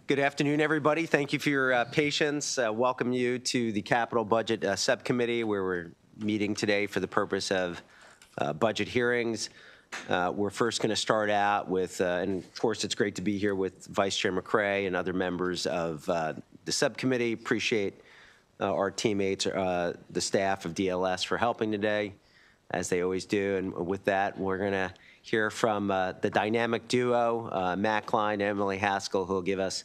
Good afternoon, everybody. Thank you for your patience. Welcome you to the Capital Budget Subcommittee, where we're meeting today for the purpose of budget hearings. We're first going to start out with, and of course, it's great to be here with Vice Chair McCray and other members of the subcommittee. Appreciate our teammates, the staff of DLS for helping today, as they always do. And with that, we're going to hear from the dynamic duo, Matt Klein and Emily Haskell, who will give us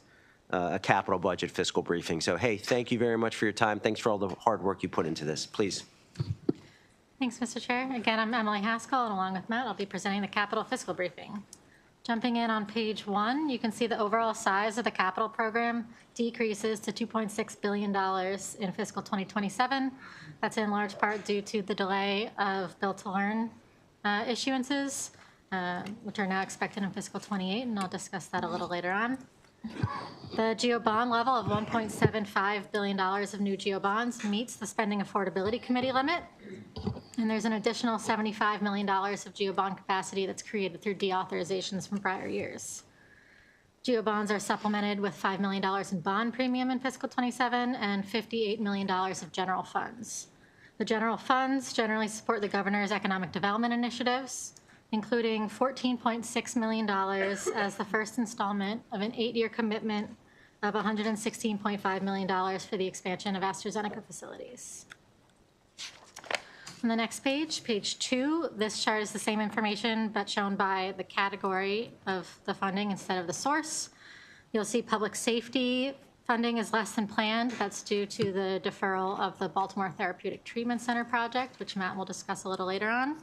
a capital budget fiscal briefing. So, hey, thank you very much for your time. Thanks for all the hard work you put into this. Please. Thanks, Mr. Chair. Again, I'm Emily Haskell, and along with Matt, I'll be presenting the capital fiscal briefing. Jumping in on page 1, you can see the overall size of the capital program decreases to $2.6 billion in fiscal 2027. That's in large part due to the delay of build-to-learn issuances, which are now expected in fiscal 28, and I'll discuss that a little later on. The GEO bond level of $1.75 billion of new GEO bonds meets the Spending Affordability Committee limit, and there's an additional $75 million of GEO bond capacity that's created through deauthorizations from prior years. GEO bonds are supplemented with $5 million in bond premium in fiscal 27 and $58 million of general funds. The general funds generally support the governor's economic development initiatives, including $14.6 million as the first installment of an 8-year commitment of $116.5 million for the expansion of AstraZeneca facilities. On the next page, page 2, this chart is the same information but shown by the category of the funding instead of the source. You'll see public safety funding is less than planned. That's due to the deferral of the Baltimore Therapeutic Treatment Center project, which Matt will discuss a little later on.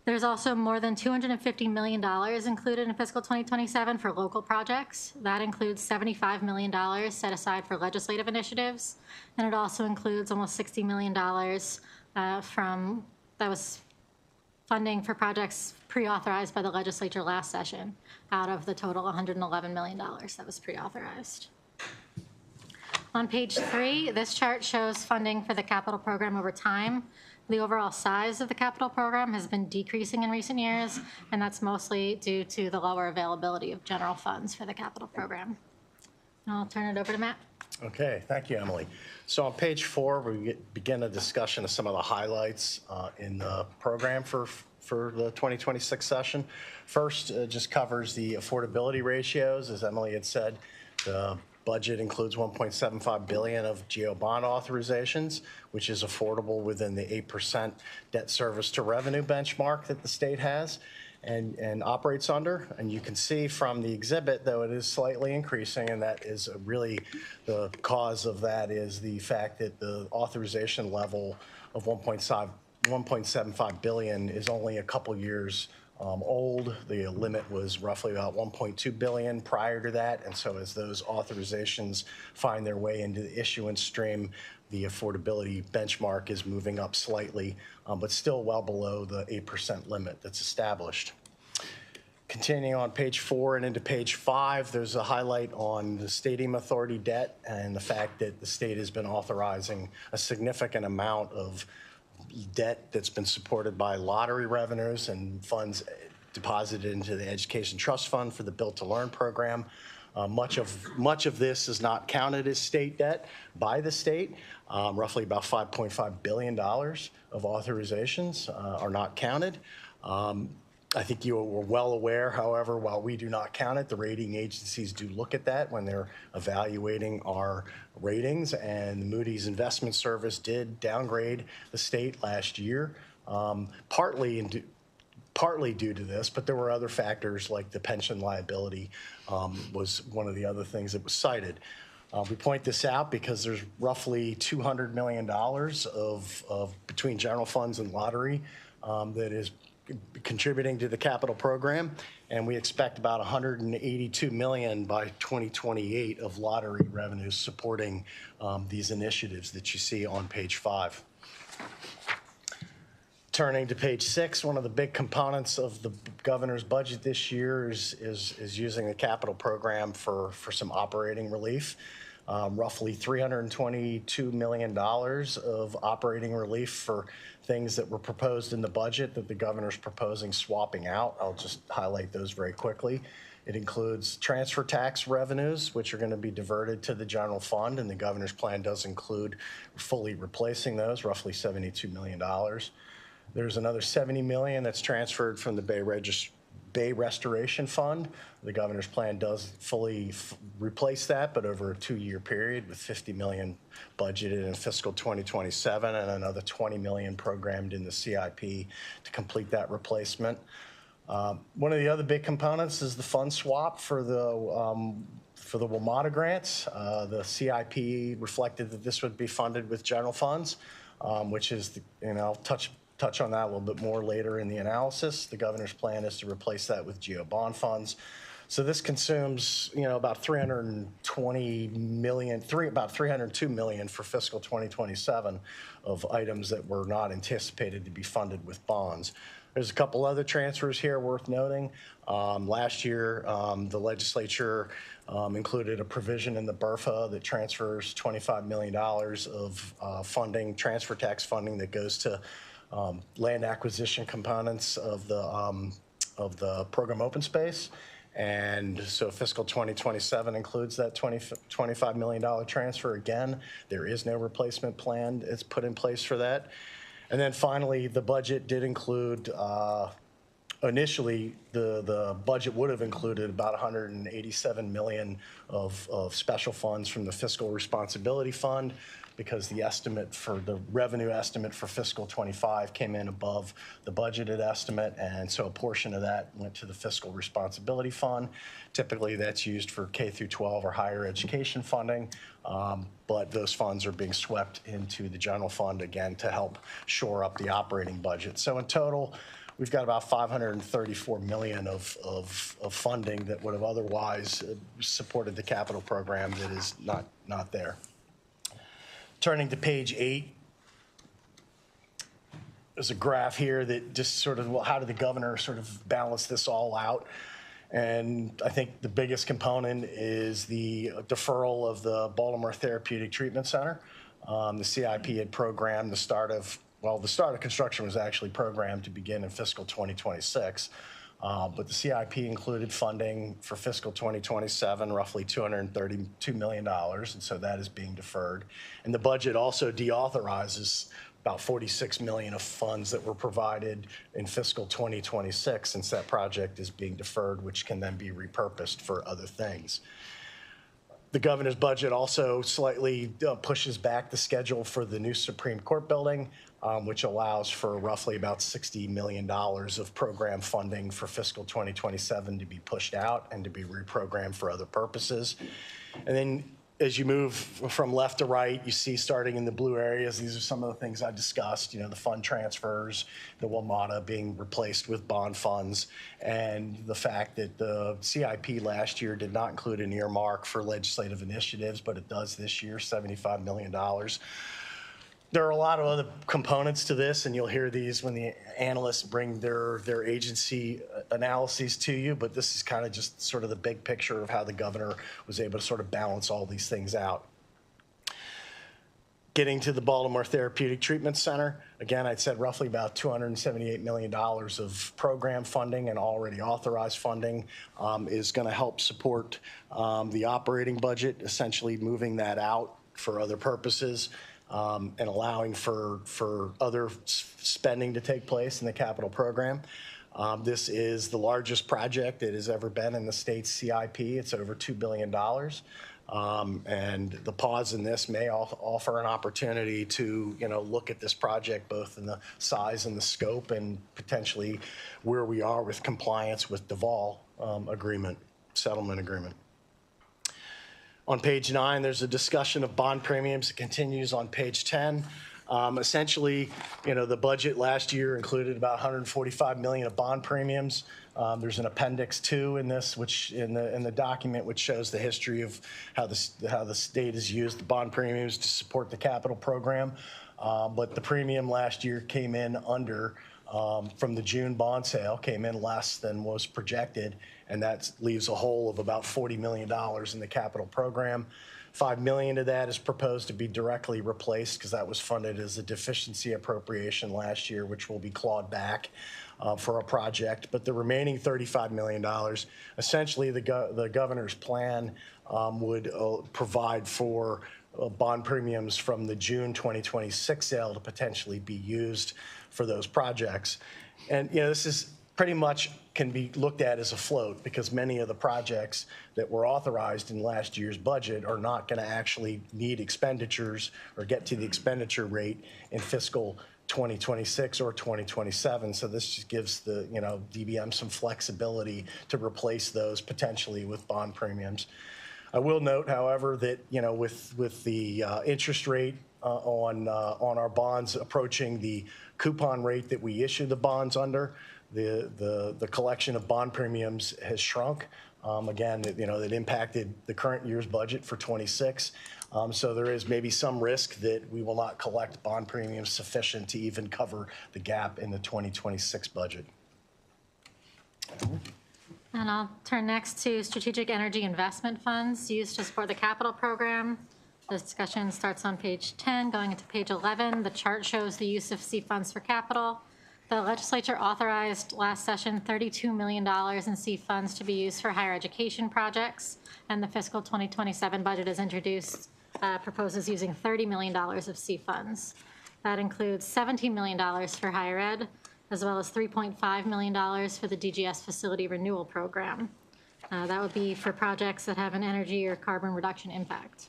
There's also more than $250 million included in fiscal 2027 for local projects. That includes $75 million set aside for legislative initiatives, and it also includes almost $60 million that was funding for projects pre-authorized by the legislature last session out of the total $111 million that was pre-authorized. On page 3, this chart shows funding for the capital program over time. The overall size of the capital program has been decreasing in recent years, and that's mostly due to the lower availability of general funds for the capital program. And I'll turn it over to Matt. Okay, thank you, Emily. So on page 4, we begin a discussion of some of the highlights in the program for the 2026 session. First, it just covers the affordability ratios. As Emily had said, the budget includes $1.75 billion of GEO bond authorizations, which is affordable within the 8% debt service to revenue benchmark that the state has and operates under. And you can see from the exhibit, though it is slightly increasing, and that is really the cause of that is the fact that the authorization level of $1.75 billion is only a couple years old. The limit was roughly about $1.2 billion prior to that, and so as those authorizations find their way into the issuance stream, the affordability benchmark is moving up slightly, but still well below the 8% limit that's established. Continuing on page 4 and into page 5, there's a highlight on the stadium authority debt and the fact that the state has been authorizing a significant amount of debt that's been supported by lottery revenues and funds deposited into the Education Trust Fund for the Build to Learn program. Much of this is not counted as state debt by the state. Roughly about $5.5 billion of authorizations are not counted. I think you were well aware, however, while we do not count it, the rating agencies do look at that when they're evaluating our ratings, and the Moody's Investment Service did downgrade the state last year, partly due to this, but there were other factors like the pension liability was one of the other things that was cited. We point this out because there's roughly $200 million of between general funds and lottery that is contributing to the capital program, and we expect about $182 million by 2028 of lottery revenues supporting these initiatives that you see on page 5. Turning to page 6, one of the big components of the governor's budget this year is using the capital program for some operating relief. Roughly $322 million of operating relief for things that were proposed in the budget that the governor's proposing swapping out. I'll just highlight those very quickly. It includes transfer tax revenues, which are going to be diverted to the general fund, and the governor's plan does include fully replacing those, roughly $72 million. There's another $70 million that's transferred from the Bay Restoration Fund. The governor's plan does fully replace that, but over a 2-year period with $50 million budgeted in fiscal 2027 and another $20 million programmed in the CIP to complete that replacement. One of the other big components is the fund swap for the WMATA grants. The CIP reflected that this would be funded with general funds, which is, I'll touch on that a little bit more later in the analysis. The governor's plan is to replace that with GO bond funds. So this consumes, about $302 million for fiscal 2027 of items that were not anticipated to be funded with bonds. There's a couple other transfers here worth noting. Last year, the legislature included a provision in the BRFA that transfers $25 million of funding, transfer tax funding that goes to land acquisition components of the program open space. And so fiscal 2027 includes that $25 million transfer. Again, there is no replacement plan that's put in place for that. And then finally, the budget did include, initially, the budget would have included about $187 million of special funds from the Fiscal Responsibility Fund, because the revenue estimate for fiscal 25 came in above the budgeted estimate, and so a portion of that went to the Fiscal Responsibility Fund. Typically, that's used for K through 12 or higher education funding, but those funds are being swept into the general fund again to help shore up the operating budget. So in total, we've got about $534 million of funding that would have otherwise supported the capital program that is not there. Turning to page 8, there's a graph here that just sort of, well, how did the governor sort of balance this all out? And I think the biggest component is the deferral of the Baltimore Therapeutic Treatment Center. The CIP had programmed the start of construction was actually programmed to begin in fiscal 2026. But the CIP included funding for fiscal 2027, roughly $232 million, and so that is being deferred. And the budget also deauthorizes about $46 million of funds that were provided in fiscal 2026, since that project is being deferred, which can then be repurposed for other things. The governor's budget also slightly pushes back the schedule for the new Supreme Court building, which allows for roughly about $60 million of program funding for fiscal 2027 to be pushed out and to be reprogrammed for other purposes. And then as you move from left to right, you see starting in the blue areas, these are some of the things I discussed, the fund transfers, the WMATA being replaced with bond funds, and the fact that the CIP last year did not include an earmark for legislative initiatives, but it does this year, $75 million. There are a lot of other components to this, and you'll hear these when the analysts bring their agency analyses to you, but this is kind of just sort of the big picture of how the governor was able to sort of balance all these things out. Getting to the Baltimore Therapeutic Treatment Center, again, I'd said roughly about $278 million of program funding and already authorized funding is going to help support the operating budget, essentially moving that out for other purposes. And allowing for other spending to take place in the capital program. This is the largest project that has ever been in the state's CIP. It's over $2 billion. And the pause in this may offer an opportunity to look at this project both in the size and the scope and potentially where we are with compliance with the Vol settlement agreement. On page 9, there's a discussion of bond premiums. It continues on page 10. Essentially, the budget last year included about $145 million of bond premiums. There's an appendix 2 in this, which in the document, which shows the history of how the state has used the bond premiums to support the capital program. But the premium last year came in under, from the June bond sale, came in less than was projected, and that leaves a hole of about $40 million in the capital program. $5 million of that is proposed to be directly replaced because that was funded as a deficiency appropriation last year, which will be clawed back for a project. But the remaining $35 million, essentially the governor's plan would provide for bond premiums from the June 2026 sale to potentially be used for those projects. And, this is pretty much can be looked at as a float because many of the projects that were authorized in last year's budget are not going to actually need expenditures or get to the expenditure rate in fiscal 2026 or 2027. So this just gives the, DBM some flexibility to replace those potentially with bond premiums. I will note, however, that, with the interest rate on our bonds approaching the coupon rate that we issue the bonds under, the collection of bond premiums has shrunk. Again, that impacted the current year's budget for 26. So there is maybe some risk that we will not collect bond premiums sufficient to even cover the gap in the 2026 budget. And I'll turn next to strategic energy investment funds used to support the capital program. The discussion starts on page 10, going into page 11. The chart shows the use of C funds for capital. The legislature authorized last session $32 million in C funds to be used for higher education projects, and the fiscal 2027 budget is introduced, proposes using $30 million of C funds. That includes $17 million for higher ed, as well as $3.5 million for the DGS facility renewal program. That would be for projects that have an energy or carbon reduction impact.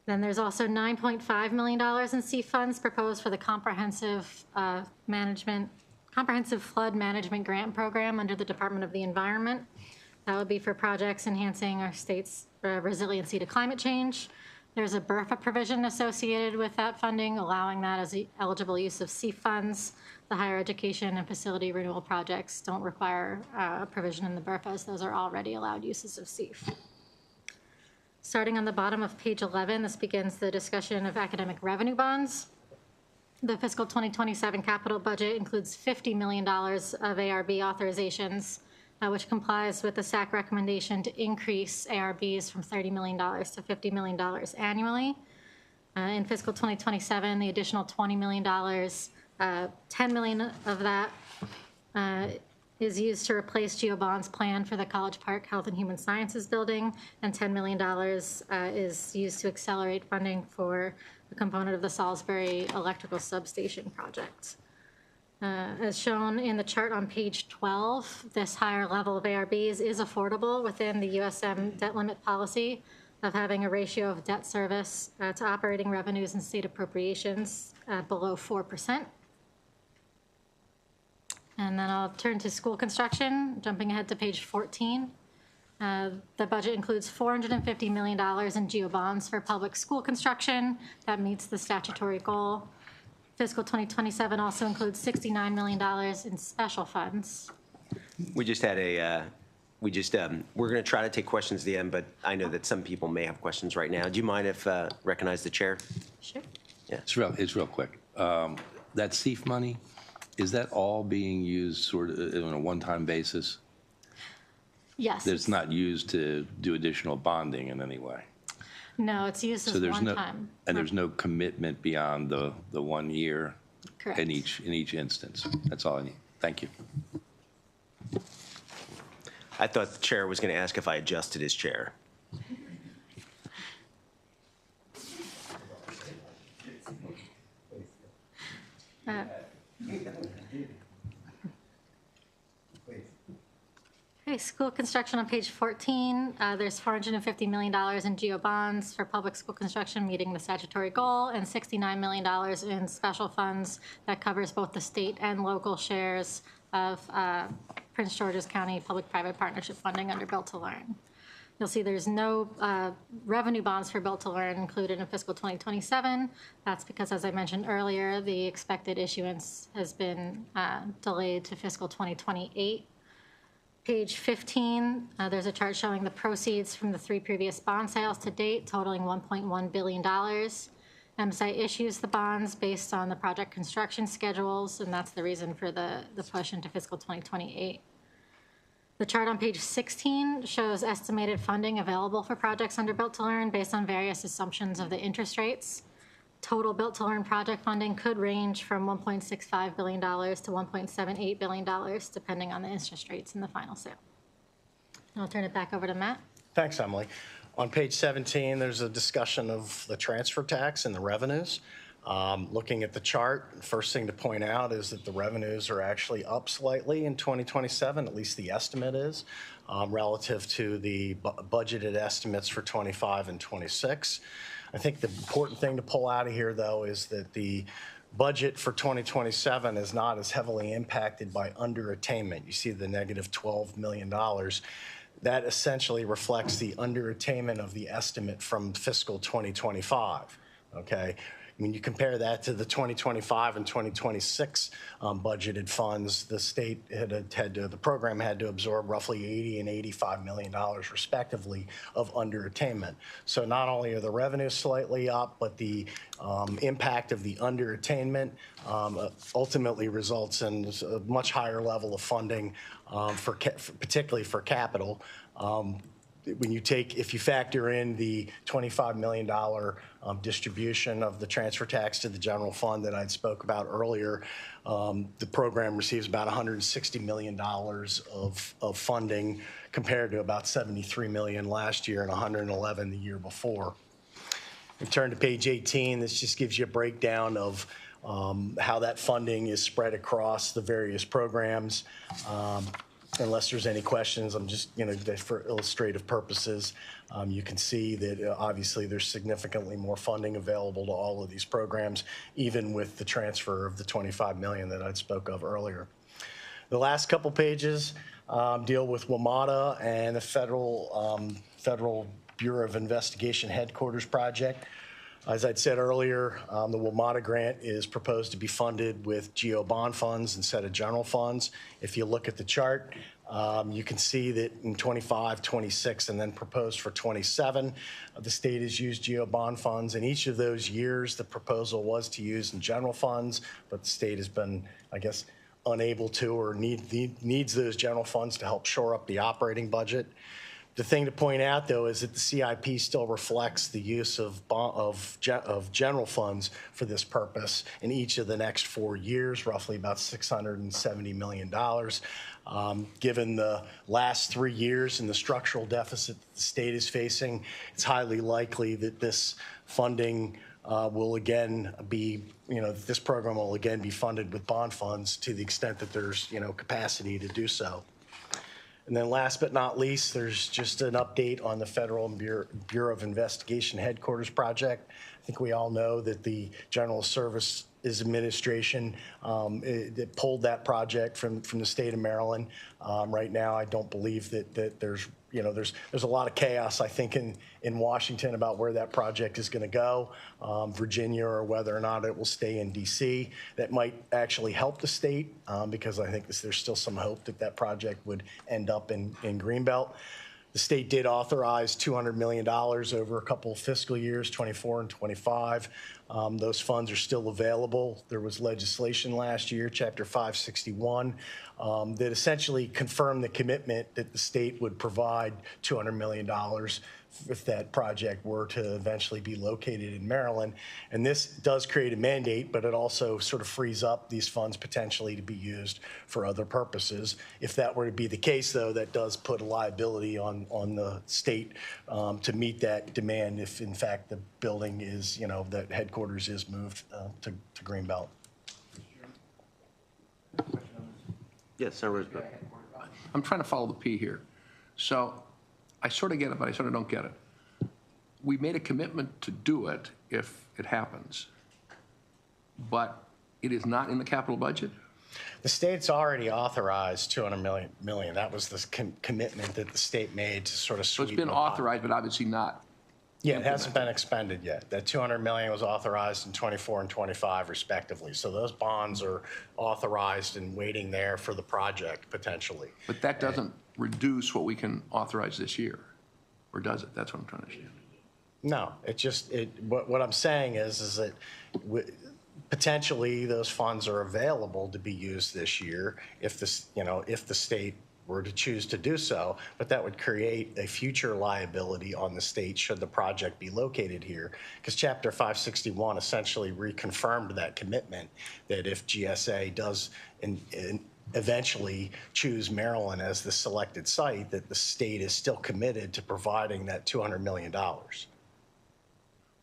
Then there's also $9.5 million in C funds proposed for the comprehensive flood management grant program under the Department of the Environment. That would be for projects enhancing our state's resiliency to climate change. There's a BRFA provision associated with that funding, allowing that as the eligible use of C funds. The higher education and facility renewal projects don't require a provision in the BRFAs. Those are already allowed uses of CEF. Starting on the bottom of page 11, this begins the discussion of academic revenue bonds. The fiscal 2027 capital budget includes $50 million of ARB authorizations, which complies with the SAC recommendation to increase ARBs from $30 million to $50 million annually. In fiscal 2027, the additional $20 million, $10 million of that is used to replace GeoBond's plan for the College Park Health and Human Sciences building, and $10 million is used to accelerate funding for a component of the Salisbury electrical substation project. As shown in the chart on page 12, this higher level of ARBs is affordable within the USM debt limit policy of having a ratio of debt service to operating revenues and state appropriations below 4%. And then I'll turn to school construction, jumping ahead to page 14. The budget includes $450 million in GeoBonds for public school construction. That meets the statutory goal. Fiscal 2027 also includes $69 million in special funds. We just had we're going to try to take questions at the end, but I know that some people may have questions right now. Do you mind if recognize the chair? Sure. Yeah. It's real quick. That CEF money, is that all being used sort of on a one-time basis? Yes. It's not used to do additional bonding in any way? No, it's used as one time. And there's no commitment beyond the 1 year? Correct. In each instance? That's all I need. Thank you. I thought the chair was going to ask if I adjusted his chair. Okay, school construction on page 14. There's $450 million in GeoBonds for public school construction meeting the statutory goal, and $69 million in special funds that covers both the state and local shares of Prince George's County public-private partnership funding under Built to Learn. You'll see there's no revenue bonds for Built to Learn included in fiscal 2027. That's because, as I mentioned earlier, the expected issuance has been delayed to fiscal 2028. Page 15, there's a chart showing the proceeds from the 3 previous bond sales to date, totaling $1.1 billion. MSI issues the bonds based on the project construction schedules, and that's the reason for the push into fiscal 2028. The chart on page 16 shows estimated funding available for projects under Built to Learn based on various assumptions of the interest rates. Total Built to Learn project funding could range from $1.65 billion to $1.78 billion, depending on the interest rates in the final sale. And I'll turn it back over to Matt. Thanks, Emily. On page 17, there's a discussion of the transfer tax and the revenues. Looking at the chart, first thing to point out is that the revenues are actually up slightly in 2027, at least the estimate is, relative to the budgeted estimates for 25 and 26. I think the important thing to pull out of here, though, is that the budget for 2027 is not as heavily impacted by underattainment. You see the negative $12 million. That essentially reflects the underattainment of the estimate from fiscal 2025, okay? When you compare that to the 2025 and 2026 budgeted funds, the state the program had to absorb roughly $80 and $85 million respectively of underattainment. So not only are the revenues slightly up, but the impact of the underattainment ultimately results in a much higher level of funding particularly for capital. If you factor in the $25 million distribution of the transfer tax to the general fund that I spoke about earlier, the program receives about $160 million of funding compared to about $73 million last year and $111 the year before. We turn to page 18. This just gives you a breakdown of how that funding is spread across the various programs. Unless there's any questions, I'm just, for illustrative purposes, you can see that obviously there's significantly more funding available to all of these programs, even with the transfer of the $25 million that I spoke of earlier. The last couple pages deal with WMATA and the Federal Bureau of Investigation Headquarters project. As I'd said earlier, the WMATA grant is proposed to be funded with GO bond funds instead of general funds. If you look at the chart, you can see that in 25, 26, and then proposed for 27, the state has used GO bond funds. In each of those years, the proposal was to use in general funds, but the state has been, I guess, unable to or needs those general funds to help shore up the operating budget. The thing to point out, though, is that the CIP still reflects the use of general funds for this purpose in each of the next 4 years, roughly about $670 million. Given the last 3 years and the structural deficit that the state is facing, it's highly likely that this funding will again be, this program will again be funded with bond funds to the extent that there's, capacity to do so. And then last but not least, there's just an update on the Federal Bureau of Investigation Headquarters project. I think we all know that the General Services Administration pulled that project from the state of Maryland. Right now, I don't believe that there's a lot of chaos, I think, in Washington about where that project is going to go, Virginia, or whether or not it will stay in D.C. That might actually help the state because I think there's still some hope that that project would end up in Greenbelt. The state did authorize $200 million over a couple of fiscal years, 24 and 25. Those funds are still available. There was legislation last year, Chapter 561, that essentially confirmed the commitment that the state would provide $200 million if that project were to eventually be located in Maryland. And this does create a mandate, but it also sort of frees up these funds potentially to be used for other purposes. If that were to be the case, though, that does put a liability on the state to meet that demand if, in fact, the building is, that headquarters is moved to Greenbelt. Yes, Senator Roseborough. I'm trying to follow the P here. So I sort of get it, but I sort of don't get it. We made a commitment to do it if it happens, but it is not in the capital budget? The state's already authorized $200 million. That was the commitment that the state made to sort of So it's sweeten been the pot. authorized, but obviously not. Yeah, it hasn't been expended yet. That $200 million was authorized in 24 and 25 respectively. So those bonds are authorized and waiting there for the project potentially. But that doesn't reduce what we can authorize this year, or does it? That's what I'm trying to understand. No, what I'm saying is that potentially those funds are available to be used this year if the state were to choose to do so, but that would create a future liability on the state should the project be located here, because Chapter 561 essentially reconfirmed that commitment that if GSA does eventually choose Maryland as the selected site, that the state is still committed to providing that $200 million.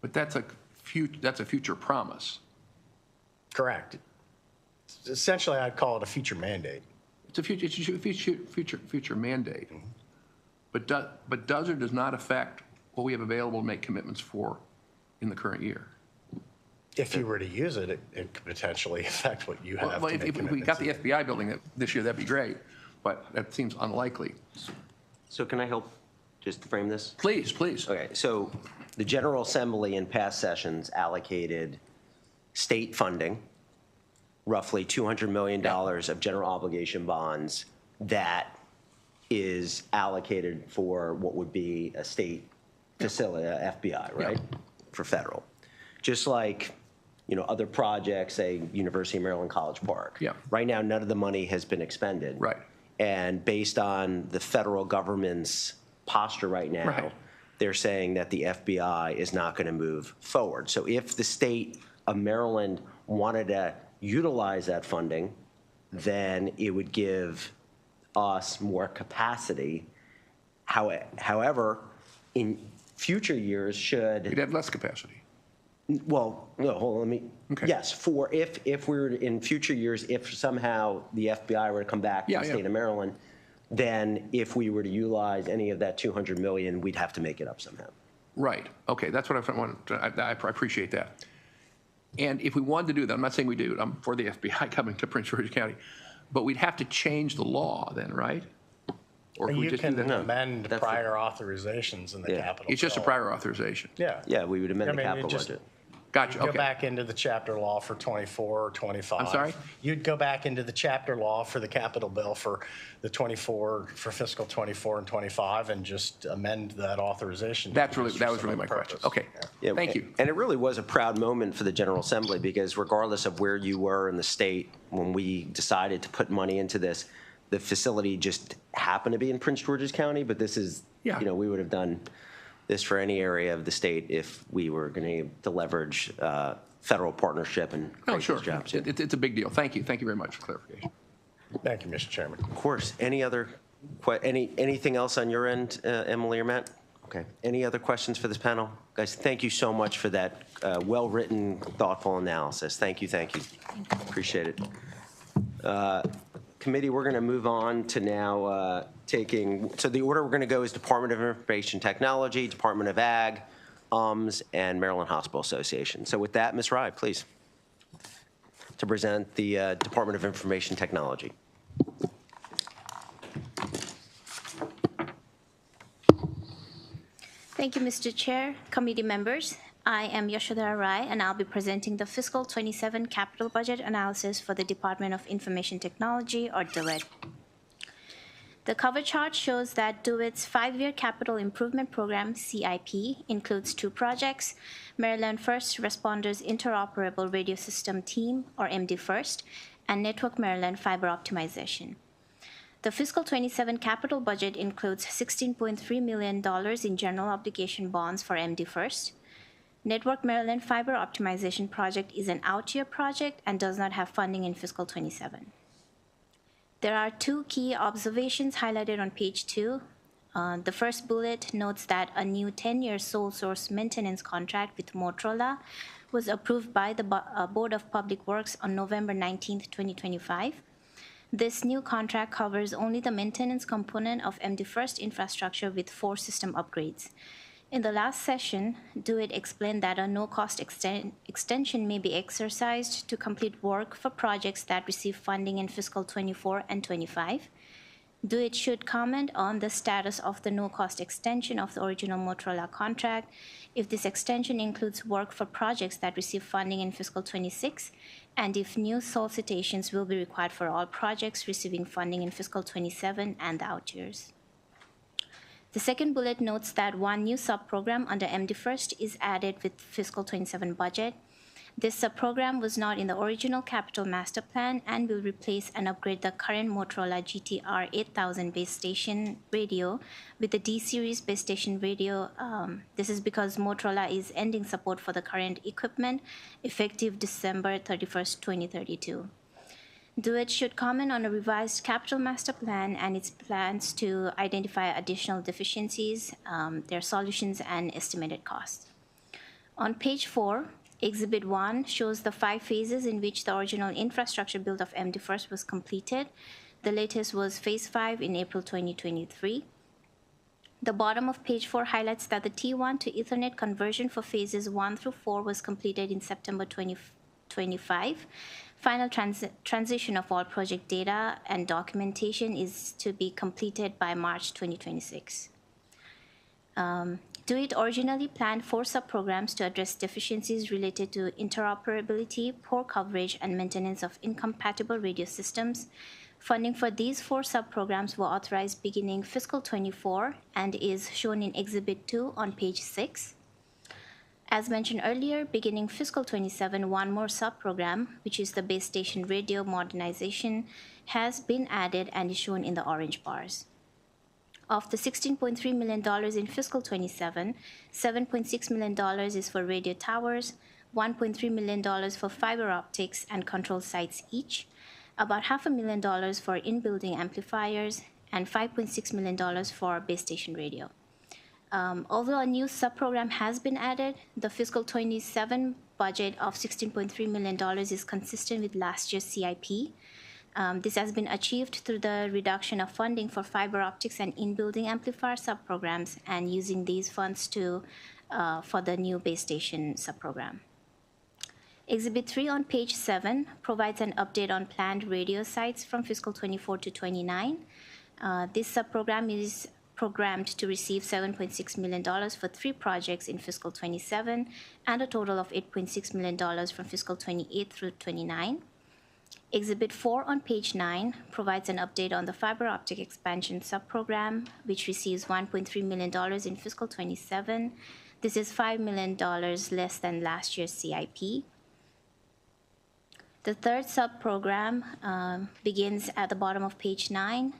But that's a future promise. Correct. Essentially, I'd call it a future mandate. It's a future mandate. But does or does not affect what we have available to make commitments for in the current year? If you were to use it, it could potentially affect what you have Well, to if make we commitments got the to. FBI building this year, that'd be great, but that seems unlikely. So can I help just frame this? Please, please. Okay, so the General Assembly in past sessions allocated state funding, roughly $200 million of general obligation bonds that is allocated for what would be a state facility, FBI, right? For federal. Just like, other projects, say University of Maryland College Park. Yeah. Right now, none of the money has been expended. Right. And based on the federal government's posture right now, Right. they're saying that the FBI is not going to move forward. So if the state of Maryland wanted to utilize that funding, then it would give us more capacity. However, in future years, You'd have less capacity. well, no, hold on, let me, Okay. yes, for if we were in future years, if somehow the FBI were to come back to Yeah, the yeah. state of Maryland, then if we were to utilize any of that $200 million, we'd have to make it up somehow. Right, okay, that's what I wanted, I appreciate that. And if we wanted to do that, I'm not saying we do, I'm for the FBI coming to Prince George's County, but we'd have to change the law then, right? Or if we You just do can that? amend that's the- prior authorizations in the Yeah. capital. It's just a bill. prior authorization. Yeah. Yeah, we would amend I the mean, you capital just- budget. Gotcha, Go okay. back into the chapter law for 24 or 25. I'm sorry? You'd go back into the chapter law for the capital bill for the 24, for fiscal 24 and 25, and just amend that authorization. That was for really some my question. purpose. Okay, Yeah, thank you. And it really was a proud moment for the General Assembly, because regardless of where you were in the state, when we decided to put money into this, the facility just happened to be in Prince George's County, but this is, Yeah. we would have done this for any area of the state if we were going to leverage federal partnership and Oh, create sure, those jobs. it's a big deal. Thank you very much for clarification. Thank you, Mr. Chairman. Of course. Anything else on your end, Emily or Matt? Okay. Any other questions for this panel? Guys, thank you so much for that well-written, thoughtful analysis. Thank you. Appreciate it. Committee, we're going to move on to now so the order we're going to go is Department of Information Technology, Department of Ag, and Maryland Hospital Association. So with that, Ms. Rye, please, to present the Department of Information Technology. Thank you, Mr. Chair, committee members. I am Yashodhara Rai, and I'll be presenting the fiscal 27 capital budget analysis for the Department of Information Technology, or DeWitt. The cover chart shows that DeWitt's 5-year capital improvement program, CIP, includes 2 projects: Maryland First Responders Interoperable Radio System Team, or MD-FIRST, and Network Maryland Fiber Optimization. The fiscal 27 capital budget includes $16.3 million in general obligation bonds for MD-FIRST. Network Maryland Fiber Optimization Project is an out-year project and does not have funding in fiscal 27. There are 2 key observations highlighted on page 2. The first bullet notes that a new 10-year sole source maintenance contract with Motorola was approved by the Board of Public Works on November 19, 2025. This new contract covers only the maintenance component of MD-FIRST infrastructure with 4 system upgrades. In the last session, DeWitt explained that a no-cost extension may be exercised to complete work for projects that receive funding in fiscal 24 and 25. DeWitt should comment on the status of the no-cost extension of the original Motorola contract, if this extension includes work for projects that receive funding in fiscal 26, and if new solicitations will be required for all projects receiving funding in fiscal 27 and the out years. The second bullet notes that 1 new sub-program under MD-FIRST is added with fiscal 27 budget. This subprogram was not in the original capital master plan and will replace and upgrade the current Motorola GTR 8000 base station radio with the D-series base station radio. This is because Motorola is ending support for the current equipment effective December 31st, 2032. DOIT should comment on a revised capital master plan and its plans to identify additional deficiencies, their solutions, and estimated costs. On page 4, Exhibit 1 shows the 5 phases in which the original infrastructure build of MD1 was completed. The latest was Phase 5 in April 2023. The bottom of page 4 highlights that the T1 to Ethernet conversion for phases 1 through 4 was completed in September 2025. Final transition of all project data and documentation is to be completed by March 2026. DOIT originally planned 4 subprograms to address deficiencies related to interoperability, poor coverage, and maintenance of incompatible radio systems. Funding for these 4 subprograms were authorized beginning fiscal 24 and is shown in Exhibit 2 on page 6. As mentioned earlier, beginning fiscal 27, one more subprogram, which is the base station radio modernization, has been added and is shown in the orange bars. Of the $16.3 million in fiscal 27, $7.6 million is for radio towers, $1.3 million for fiber optics and control sites each, about $500,000 for in-building amplifiers, and $5.6 million for base station radio. Although a new subprogram has been added, the fiscal 27 budget of $16.3 million is consistent with last year's CIP. This has been achieved through the reduction of funding for fiber optics and in-building amplifier subprograms and using these funds for the new base station subprogram. Exhibit 3 on page 7 provides an update on planned radio sites from fiscal 24 to 29. This subprogram is programmed to receive $7.6 million for 3 projects in fiscal 27 and a total of $8.6 million from fiscal 28 through 29. Exhibit 4 on page 9 provides an update on the fiber optic expansion subprogram, which receives $1.3 million in fiscal 27. This is $5 million less than last year's CIP. The third subprogram begins at the bottom of page 9.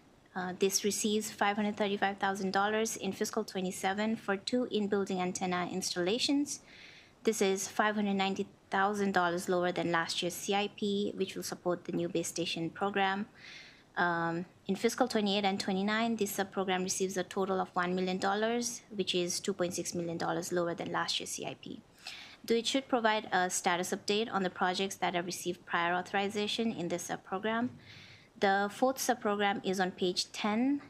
This receives $535,000 in fiscal 27 for 2 in-building antenna installations. This is $590,000 lower than last year's CIP, which will support the new base station program. In fiscal 28 and 29, this subprogram receives a total of $1 million, which is $2.6 million lower than last year's CIP. DOIT should provide a status update on the projects that have received prior authorization in this subprogram. The 4th subprogram is on page 10.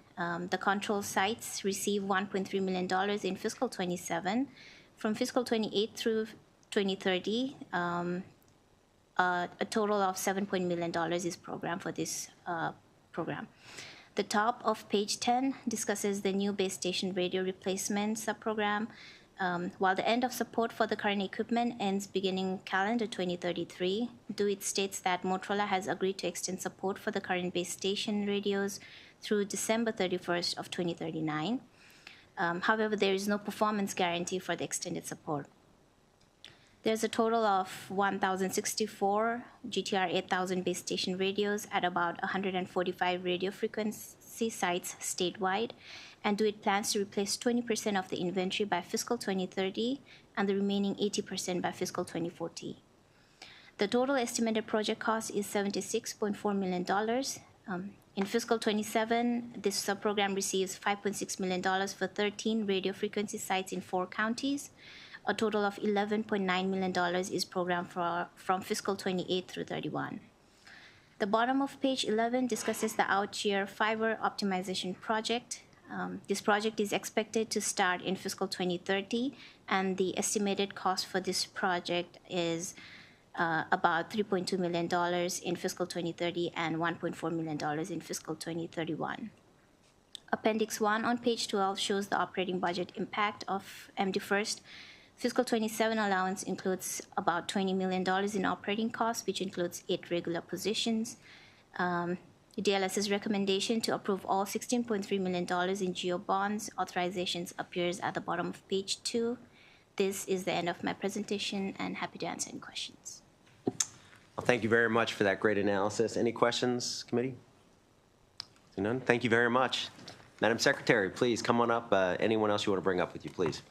The control sites receive $1.3 million in fiscal 27. From fiscal 28 through 2030, a total of $7 million is programmed for this program. The top of page 10 discusses the new base station radio replacement subprogram. While the end of support for the current equipment ends beginning calendar 2033, DOIT states that Motorola has agreed to extend support for the current base station radios through December 31st of 2039. However, there is no performance guarantee for the extended support. There's a total of 1,064 GTR 8000 base station radios at about 145 radio frequency sites statewide, and DOIT plans to replace 20% of the inventory by fiscal 2030 and the remaining 80% by fiscal 2040. The total estimated project cost is $76.4 million. In fiscal 27, this subprogram receives $5.6 million for 13 radio frequency sites in 4 counties. A total of $11.9 million is programmed from fiscal 28 through 31. The bottom of page 11 discusses the out-year fiber optimization project. This project is expected to start in fiscal 2030, and the estimated cost for this project is about $3.2 million in fiscal 2030 and $1.4 million in fiscal 2031. Appendix 1 on page 12 shows the operating budget impact of MD1. Fiscal 27 allowance includes about $20 million in operating costs, which includes 8 regular positions. DLS's recommendation to approve all $16.3 million in GEO bonds authorizations appears at the bottom of page 2. This is the end of my presentation, and happy to answer any questions. Well, thank you very much for that great analysis. Any questions, committee? None? Thank you very much. Madam Secretary, please come on up. Anyone else you want to bring up with you, please?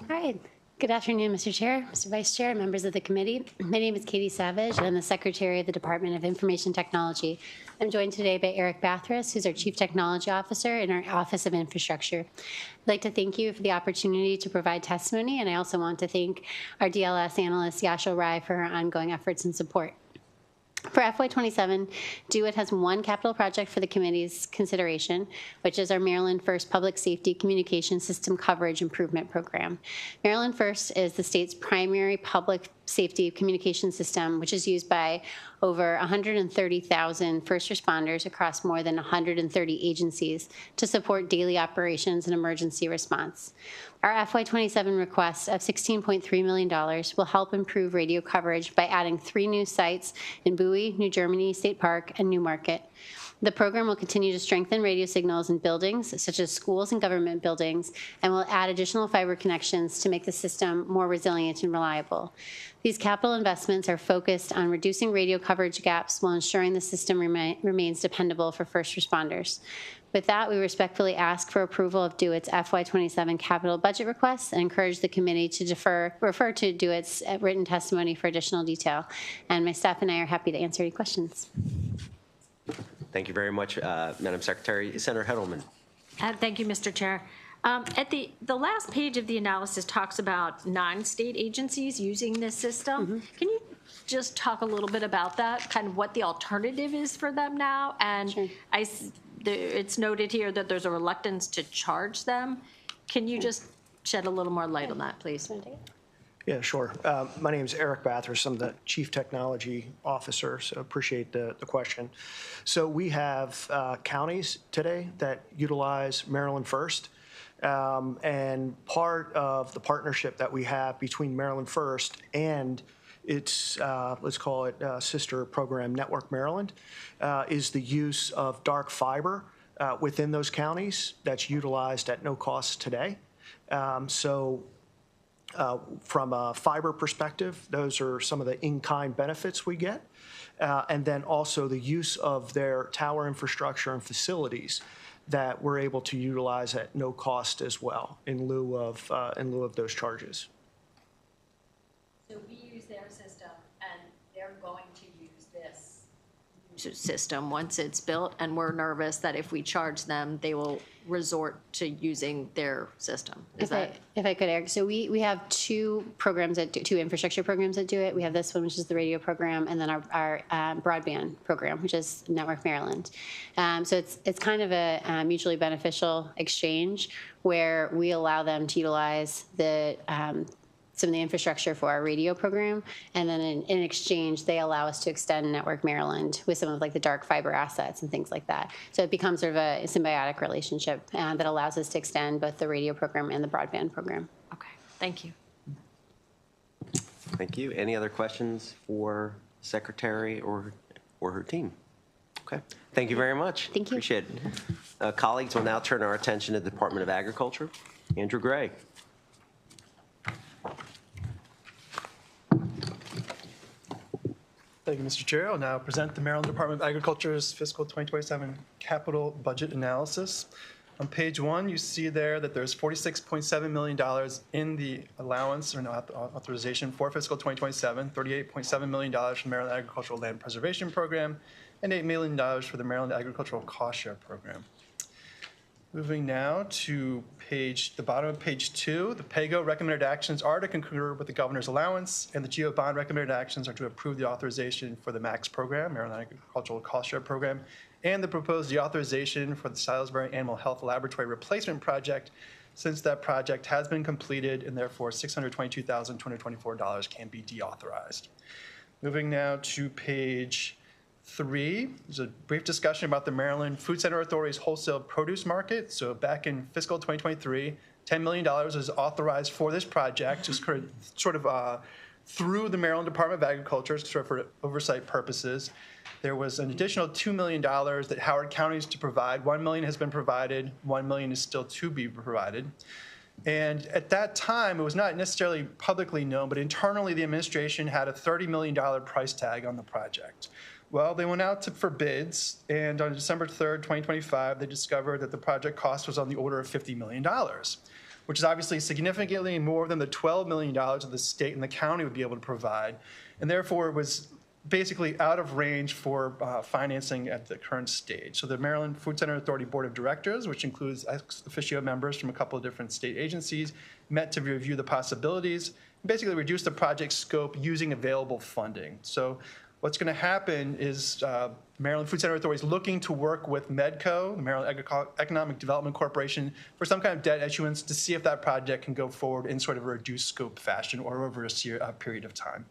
All right. Good afternoon, Mr. Chair, Mr. Vice Chair, members of the committee. My name is Katie Savage, and I'm the Secretary of the Department of Information Technology. I'm joined today by Eric Bathurst, who's our Chief Technology Officer in our Office of Infrastructure. I'd like to thank you for the opportunity to provide testimony, and I also want to thank our DLS analyst, Yashil Rai, for her ongoing efforts and support. For FY27, DO-IT has one capital project for the committee's consideration, which is our Maryland First Public Safety Communication System Coverage Improvement Program. Maryland First is the state's primary public safety communication system, which is used by over 130,000 first responders across more than 130 agencies to support daily operations and emergency response. Our FY27 request of $16.3 million will help improve radio coverage by adding 3 new sites in Bowie, New Germany State Park, and Newmarket. The program will continue to strengthen radio signals in buildings, such as schools and government buildings, and will add additional fiber connections to make the system more resilient and reliable. These capital investments are focused on reducing radio coverage gaps while ensuring the system remains dependable for first responders. With that, we respectfully ask for approval of DO-IT's FY27 capital budget requests and encourage the committee to refer to DO-IT's written testimony for additional detail. And my staff and I are happy to answer any questions. Thank you very much, Madam Secretary. Senator Hedelman. Thank you, Mr. Chair. At the last page of the analysis talks about 9 state agencies using this system. Can you just talk a little bit about that, kind of what the alternative is for them now? And Sure. It's noted here that there's a reluctance to charge them. Can you just shed a little more light on that, please? Yeah, sure. My name is Eric Bathurst. I'm the Chief Technology Officer, so appreciate the question. So we have counties today that utilize Maryland First, and part of the partnership that we have between Maryland First and its, let's call it sister program, Network Maryland, is the use of dark fiber within those counties that's utilized at no cost today. From a fiber perspective, those are some of the in-kind benefits we get. And then also the use of their tower infrastructure and facilities that we're able to utilize at no cost as well in lieu of those charges. So we use their system, and they're going to use this system once it's built, and we're nervous that if we charge them, they will resort to using their system. Is that? If I could, Eric, so we have 2 programs that two infrastructure programs that do it. We have this one, which is the radio program, and then our broadband program, which is Network Maryland. So it's kind of a mutually beneficial exchange where we allow them to utilize the some of the infrastructure for our radio program, and then in exchange, they allow us to extend Network Maryland with some of like the dark fiber assets and things like that. So it becomes sort of a symbiotic relationship that allows us to extend both the radio program and the broadband program. Okay, thank you. Thank you. Any other questions for Secretary or her team? Okay. Thank you very much. Thank you. Appreciate it. Colleagues, we'll now turn our attention to the Department of Agriculture. Andrew Gray. Thank you, Mr. Chair. I'll now present the Maryland Department of Agriculture's fiscal 2027 capital budget analysis. On page 1, you see there that there's $46.7 million in the allowance or authorization for fiscal 2027, $38.7 million from the Maryland Agricultural Land Preservation Program, and $8 million for the Maryland Agricultural Cost Share Program. Moving now to the bottom of page 2, the PAGO recommended actions are to concur with the governor's allowance, and the GO bond recommended actions are to approve the authorization for the MAX program, Maryland Agricultural Cost Share Program, and the proposed deauthorization for the Salisbury Animal Health Laboratory Replacement Project, since that project has been completed and therefore $622,224 can be deauthorized. Moving now to page 3, there's a brief discussion about the Maryland Food Center Authority's wholesale produce market. So back in fiscal 2023, $10 million was authorized for this project, just sort of through the Maryland Department of Agriculture for oversight purposes. There was an additional $2 million that Howard County is to provide. $1 million has been provided. $1 million is still to be provided. And at that time, it was not necessarily publicly known, but internally the administration had a $30 million price tag on the project. Well, they went out for bids, and on December 3rd, 2025, they discovered that the project cost was on the order of $50 million, which is obviously significantly more than the $12 million that the state and the county would be able to provide. And therefore, it was basically out of range for financing at the current stage. So the Maryland Food Center Authority Board of Directors, which includes ex officio members from a couple of different state agencies, met to review the possibilities and basically reduce the project scope using available funding. So what's going to happen is Maryland Food Center Authority is looking to work with MEDCO, the Maryland Economic Development Corporation, for some kind of debt issuance to see if that project can go forward in sort of a reduced scope fashion or over a period of time.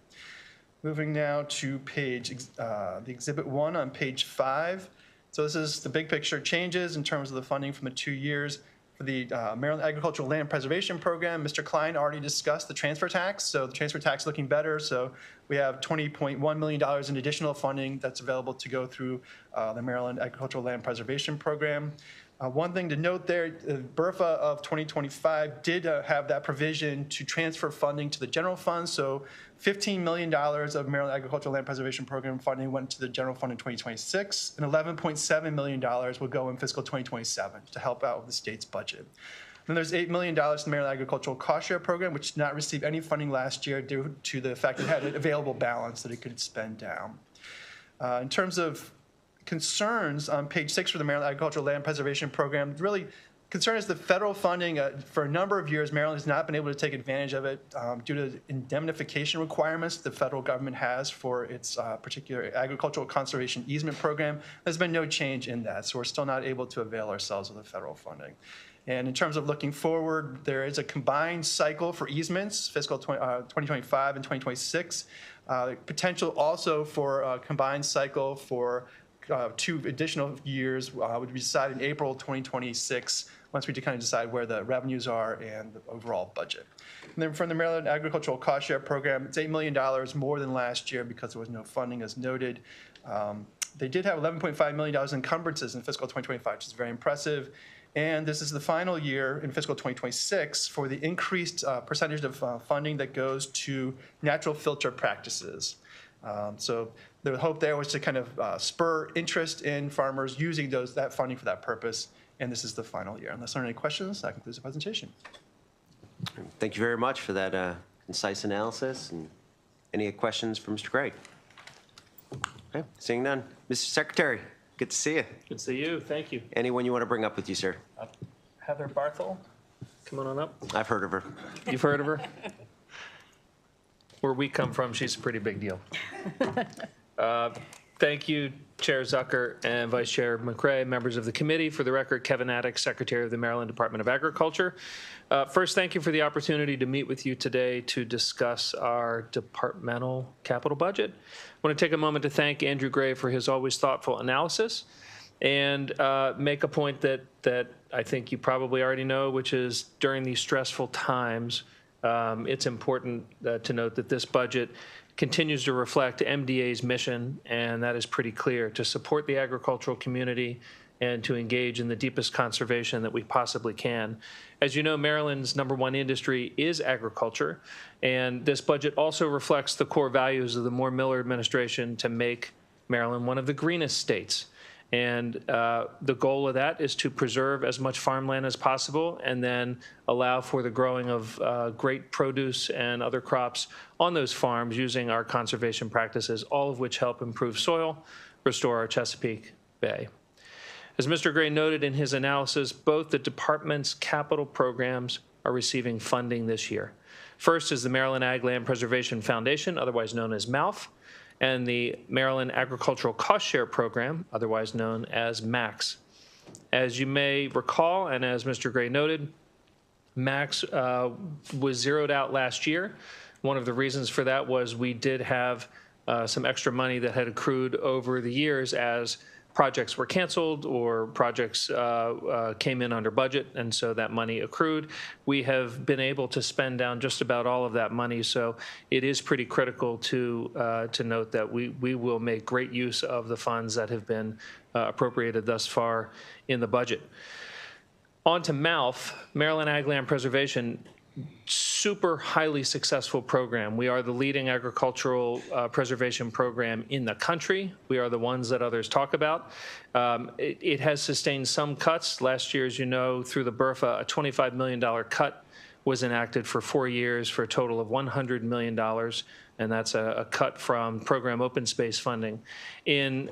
Moving now to the Exhibit 1 on page 5. So this is the big picture changes in terms of the funding from the 2 years. For the Maryland Agricultural Land Preservation Program, Mr. Klein already discussed the transfer tax. So the transfer tax looking better. So we have $20.1 million in additional funding that's available to go through the Maryland Agricultural Land Preservation Program. One thing to note there, BRFA of 2025 did have that provision to transfer funding to the general fund. So $15 million of Maryland Agricultural Land Preservation Program funding went to the general fund in 2026, and $11.7 million will go in fiscal 2027 to help out with the state's budget. Then there's $8 million in the Maryland Agricultural Cost Share Program, which did not receive any funding last year due to the fact that it had an available balance that it could spend down. In terms of concerns on page 6 for the Maryland Agricultural Land Preservation Program, really concern is the federal funding. For a number of years, Maryland has not been able to take advantage of it due to indemnification requirements the federal government has for its particular agricultural conservation easement program. There's been no change in that, so we're still not able to avail ourselves of the federal funding. And in terms of looking forward, there is a combined cycle for easements, fiscal 2025 and 2026. Potential also for a combined cycle for 2 additional years would be decided in April 2026, once we kind of decide where the revenues are and the overall budget. And then from the Maryland Agricultural Cost Share Program, it's $8 million more than last year because there was no funding, as noted. They did have $11.5 million in encumbrances in fiscal 2025, which is very impressive. And this is the final year in fiscal 2026 for the increased percentage of funding that goes to natural filter practices. So the hope there was to kind of spur interest in farmers using that funding for that purpose. And this is the final year. Unless there are any questions, that concludes the presentation. Thank you very much for that concise analysis. And any questions for Mr. Gray? Okay, seeing none. Mr. Secretary, good to see you. Good to see you. Thank you. Anyone you want to bring up with you, sir? Heather Barthel, come on up. I've heard of her. You've heard of her? Where we come from, she's a pretty big deal. Thank you, Chair Zucker and Vice Chair McCray, members of the committee. For the record, Kevin Attic, Secretary of the Maryland Department of Agriculture. First, thank you for the opportunity to meet with you today to discuss our departmental capital budget. I want to take a moment to thank Andrew Gray for his always thoughtful analysis and make a point that I think you probably already know, which is during these stressful times, it's important to note that this budget continues to reflect MDA's mission, and that is pretty clear, to support the agricultural community and to engage in the deepest conservation that we possibly can. As you know, Maryland's #1 industry is agriculture, and this budget also reflects the core values of the Moore-Miller administration to make Maryland one of the greenest states. And the goal of that is to preserve as much farmland as possible and then allow for the growing of great produce and other crops on those farms using our conservation practices, all of which help improve soil, restore our Chesapeake Bay. As Mr. Gray noted in his analysis, both the department's capital programs are receiving funding this year. First is the Maryland Ag Land Preservation Foundation, otherwise known as MALF, and the Maryland Agricultural Cost Share Program, otherwise known as MAX. As you may recall, and as Mr. Gray noted, MAX was zeroed out last year. One of the reasons for that was we did have some extra money that had accrued over the years as projects were canceled or projects came in under budget, and so that money accrued. We have been able to spend down just about all of that money, so it is pretty critical to note that we will make great use of the funds that have been appropriated thus far in the budget. On to MALF, Maryland Ag Land Preservation. Super highly successful program. We are the leading agricultural preservation program in the country. We are the ones that others talk about. It has sustained some cuts. Last year, as you know, through the BRFA, a $25 million cut was enacted for 4 years for a total of $100 million, and that's a cut from program open space funding. In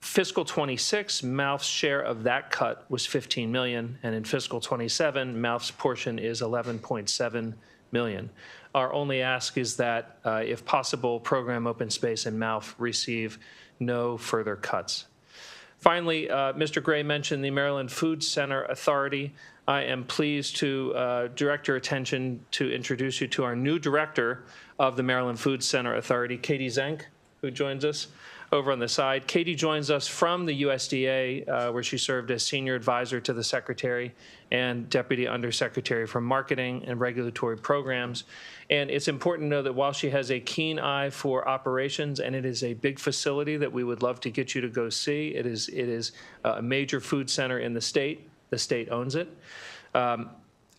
fiscal 26, MALF's share of that cut was $15 million, and in fiscal 27, MALF's portion is $11.7 million. Our only ask is that, if possible, program open space and MALF receive no further cuts. Finally, Mr. Gray mentioned the Maryland Food Center Authority. I am pleased to direct your attention to introduce you to our new director of the Maryland Food Center Authority, Katie Zenk, who joins us over on the side. Katie joins us from the USDA, where she served as senior advisor to the secretary and deputy undersecretary for marketing and regulatory programs. And it's important to know that while she has a keen eye for operations, and it is a big facility that we would love to get you to go see, it is a major food center in the state. The state owns it.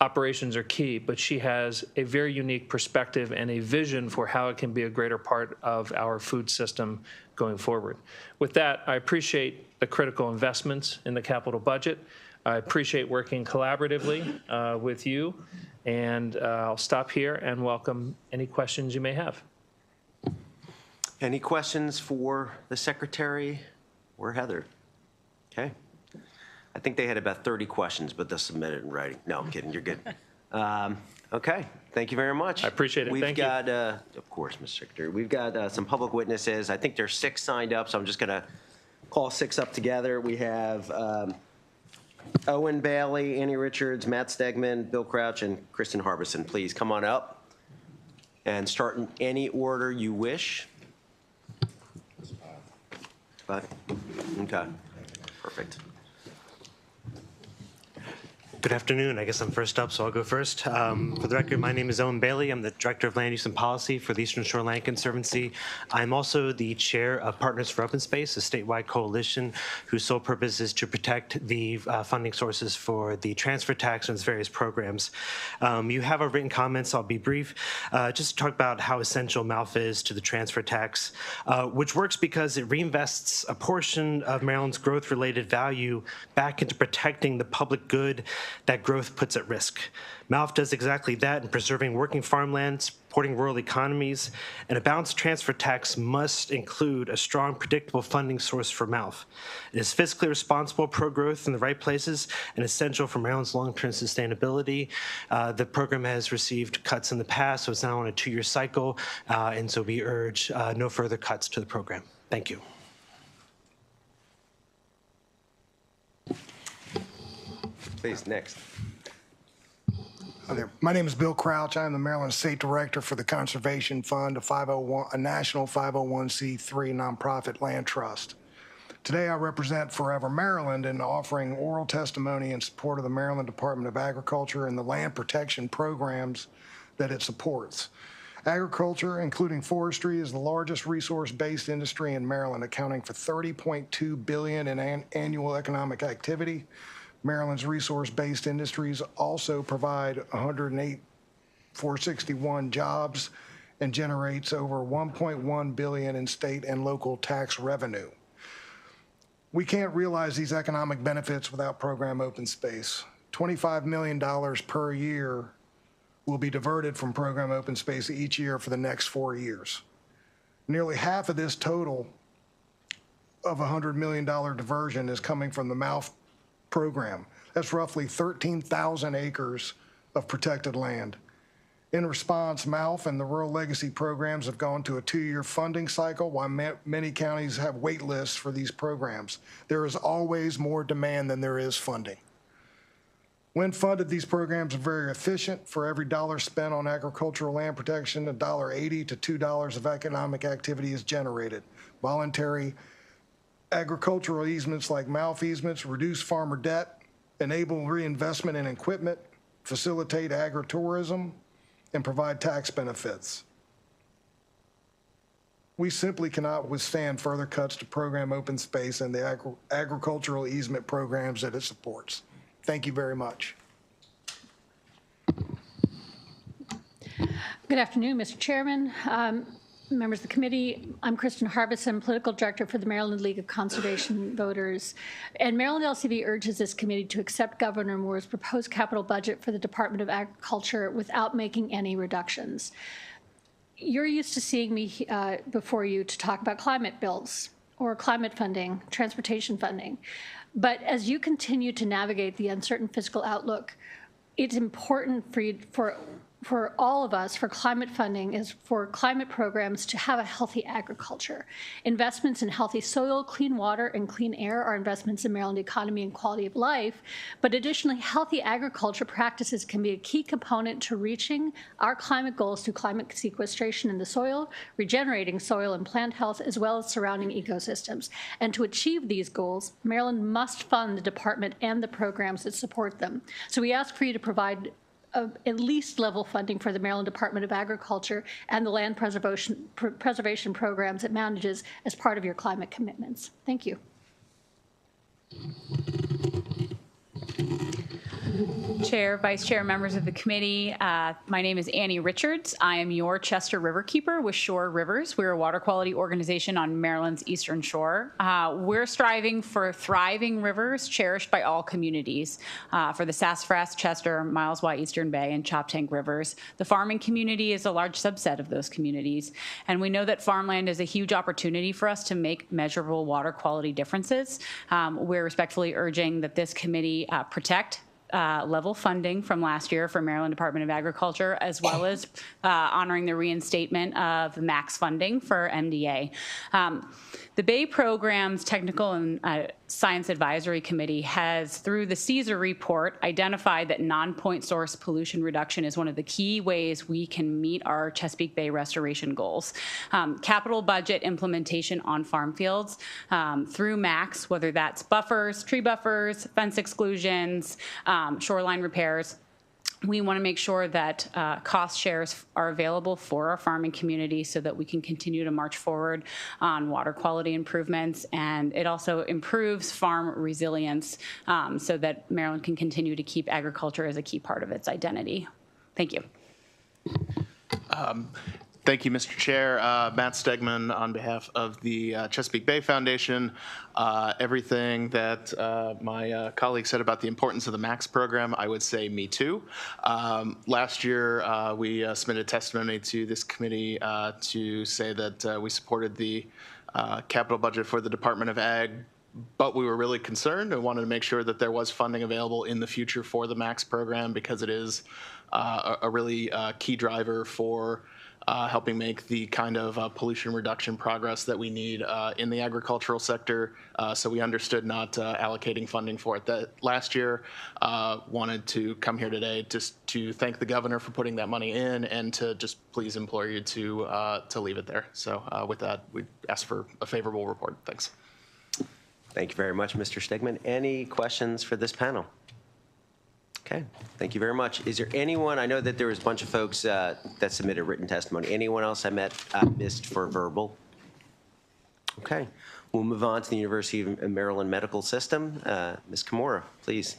Operations are key, but she has a very unique perspective and a vision for how it can be a greater part of our food system going forward. With that, I appreciate the critical investments in the capital budget. I appreciate working collaboratively with you, and I'll stop here and welcome any questions you may have. Any questions for the secretary or Heather? Okay. I think they had about 30 questions, but they'll submit it in writing. No, I'm kidding. You're good. Okay. Thank you very much. I appreciate it. We've Thank you. got, of course, Mr. Secretary, we've got some public witnesses. I think there's 6 signed up, so I'm just going to call 6 up together. We have Owen Bailey, Annie Richards, Matt Stegman, Bill Crouch, and Kristen Harbison. Please come on up and start in any order you wish. 5? Okay. Perfect. Good afternoon. I guess I'm first up, so I'll go first. For the record, my name is Owen Bailey. I'm the Director of Land Use and Policy for the Eastern Shore Land Conservancy. I'm also the Chair of Partners for Open Space, a statewide coalition whose sole purpose is to protect the funding sources for the transfer tax and its various programs. You have our written comments. I'll be brief. Just to talk about how essential MALF is to the transfer tax, which works because it reinvests a portion of Maryland's growth-related value back into protecting the public good that growth puts at risk. MALF does exactly that in preserving working farmland, supporting rural economies, and a balanced transfer tax must include a strong, predictable funding source for MALF. It is fiscally responsible, pro-growth in the right places, and essential for Maryland's long-term sustainability. The program has received cuts in the past, so it's now on a 2-year cycle, and so we urge no further cuts to the program. Thank you. Please, next. Hi there. My name is Bill Crouch. I'm the Maryland State Director for the Conservation Fund, a national 501c3 nonprofit land trust. Today I represent Forever Maryland in offering oral testimony in support of the Maryland Department of Agriculture and the land protection programs that it supports. Agriculture, including forestry, is the largest resource-based industry in Maryland, accounting for $30.2 billion in annual economic activity. Maryland's resource-based industries also provide 108,461 jobs and generates over $1.1 billion in state and local tax revenue. We can't realize these economic benefits without program open space. $25 million per year will be diverted from program open space each year for the next 4 years. Nearly half of this total of $100 million diversion is coming from the MALF program. That's roughly 13,000 acres of protected land. In response, MALF and the Rural Legacy programs have gone to a 2-year funding cycle, while many counties have wait lists for these programs. There is always more demand than there is funding. When funded, these programs are very efficient. For every dollar spent on agricultural land protection, $1.80 to $2 of economic activity is generated. Voluntary agricultural easements like malfeasements, reduce farmer debt, enable reinvestment in equipment, facilitate agritourism, and provide tax benefits. We simply cannot withstand further cuts to program open space and the agricultural easement programs that it supports. Thank you very much. Good afternoon, Mr. Chairman, members of the committee. I'm Kristen Harbison, Political Director for the Maryland League of Conservation Voters. And Maryland LCV urges this committee to accept Governor Moore's proposed capital budget for the Department of Agriculture without making any reductions. You're used to seeing me before you to talk about climate bills or climate funding, transportation funding. But as you continue to navigate the uncertain fiscal outlook, it's important for all of us, for climate funding, is for climate programs to have a healthy agriculture. Investments in healthy soil, clean water, and clean air are investments in Maryland economy and quality of life. But additionally, healthy agriculture practices can be a key component to reaching our climate goals through climate sequestration in the soil, regenerating soil and plant health, as well as surrounding ecosystems. And to achieve these goals, Maryland must fund the department and the programs that support them. So we ask for you to provide at least level funding for the Maryland Department of Agriculture and the land preservation programs it manages as part of your climate commitments. Thank you. Chair, Vice Chair, members of the committee, my name is Annie Richards. I am your Chester River Keeper with Shore Rivers. We're a water quality organization on Maryland's Eastern Shore. We're striving for thriving rivers cherished by all communities, for the Sassafras, Chester, Miles Y Eastern Bay, and Choptank rivers. The farming community is a large subset of those communities, and we know that farmland is a huge opportunity for us to make measurable water quality differences. We're respectfully urging that this committee protect level funding from last year for Maryland Department of Agriculture, as well as honoring the reinstatement of max funding for MDA. The Bay Program's Technical and Science Advisory Committee has, through the CSER report, identified that non-point source pollution reduction is one of the key ways we can meet our Chesapeake Bay restoration goals. Capital budget implementation on farm fields through max, whether that's buffers, tree buffers, fence exclusions, shoreline repairs. We want to make sure that cost shares are available for our farming community so that we can continue to march forward on water quality improvements. And it also improves farm resilience so that Maryland can continue to keep agriculture as a key part of its identity. Thank you. Thank you, Mr. Chair. Matt Stegman on behalf of the Chesapeake Bay Foundation. Everything that my colleague said about the importance of the MAX program, I would say me too. Last year, we submitted testimony to this committee to say that we supported the capital budget for the Department of Ag, but we were really concerned and wanted to make sure that there was funding available in the future for the MAX program because it is a really key driver for helping make the kind of pollution reduction progress that we need in the agricultural sector. So we understood not allocating funding for it. That last year, wanted to come here today just to thank the governor for putting that money in and to just please implore you to leave it there. So with that, we ask for a favorable report. Thanks. Thank you very much, Mr. Stegman. Any questions for this panel? Okay, thank you very much. Is there anyone, I know that there was a bunch of folks that submitted written testimony. Anyone else I missed for verbal? Okay, we'll move on to the University of Maryland Medical System. Ms. Kimura, please.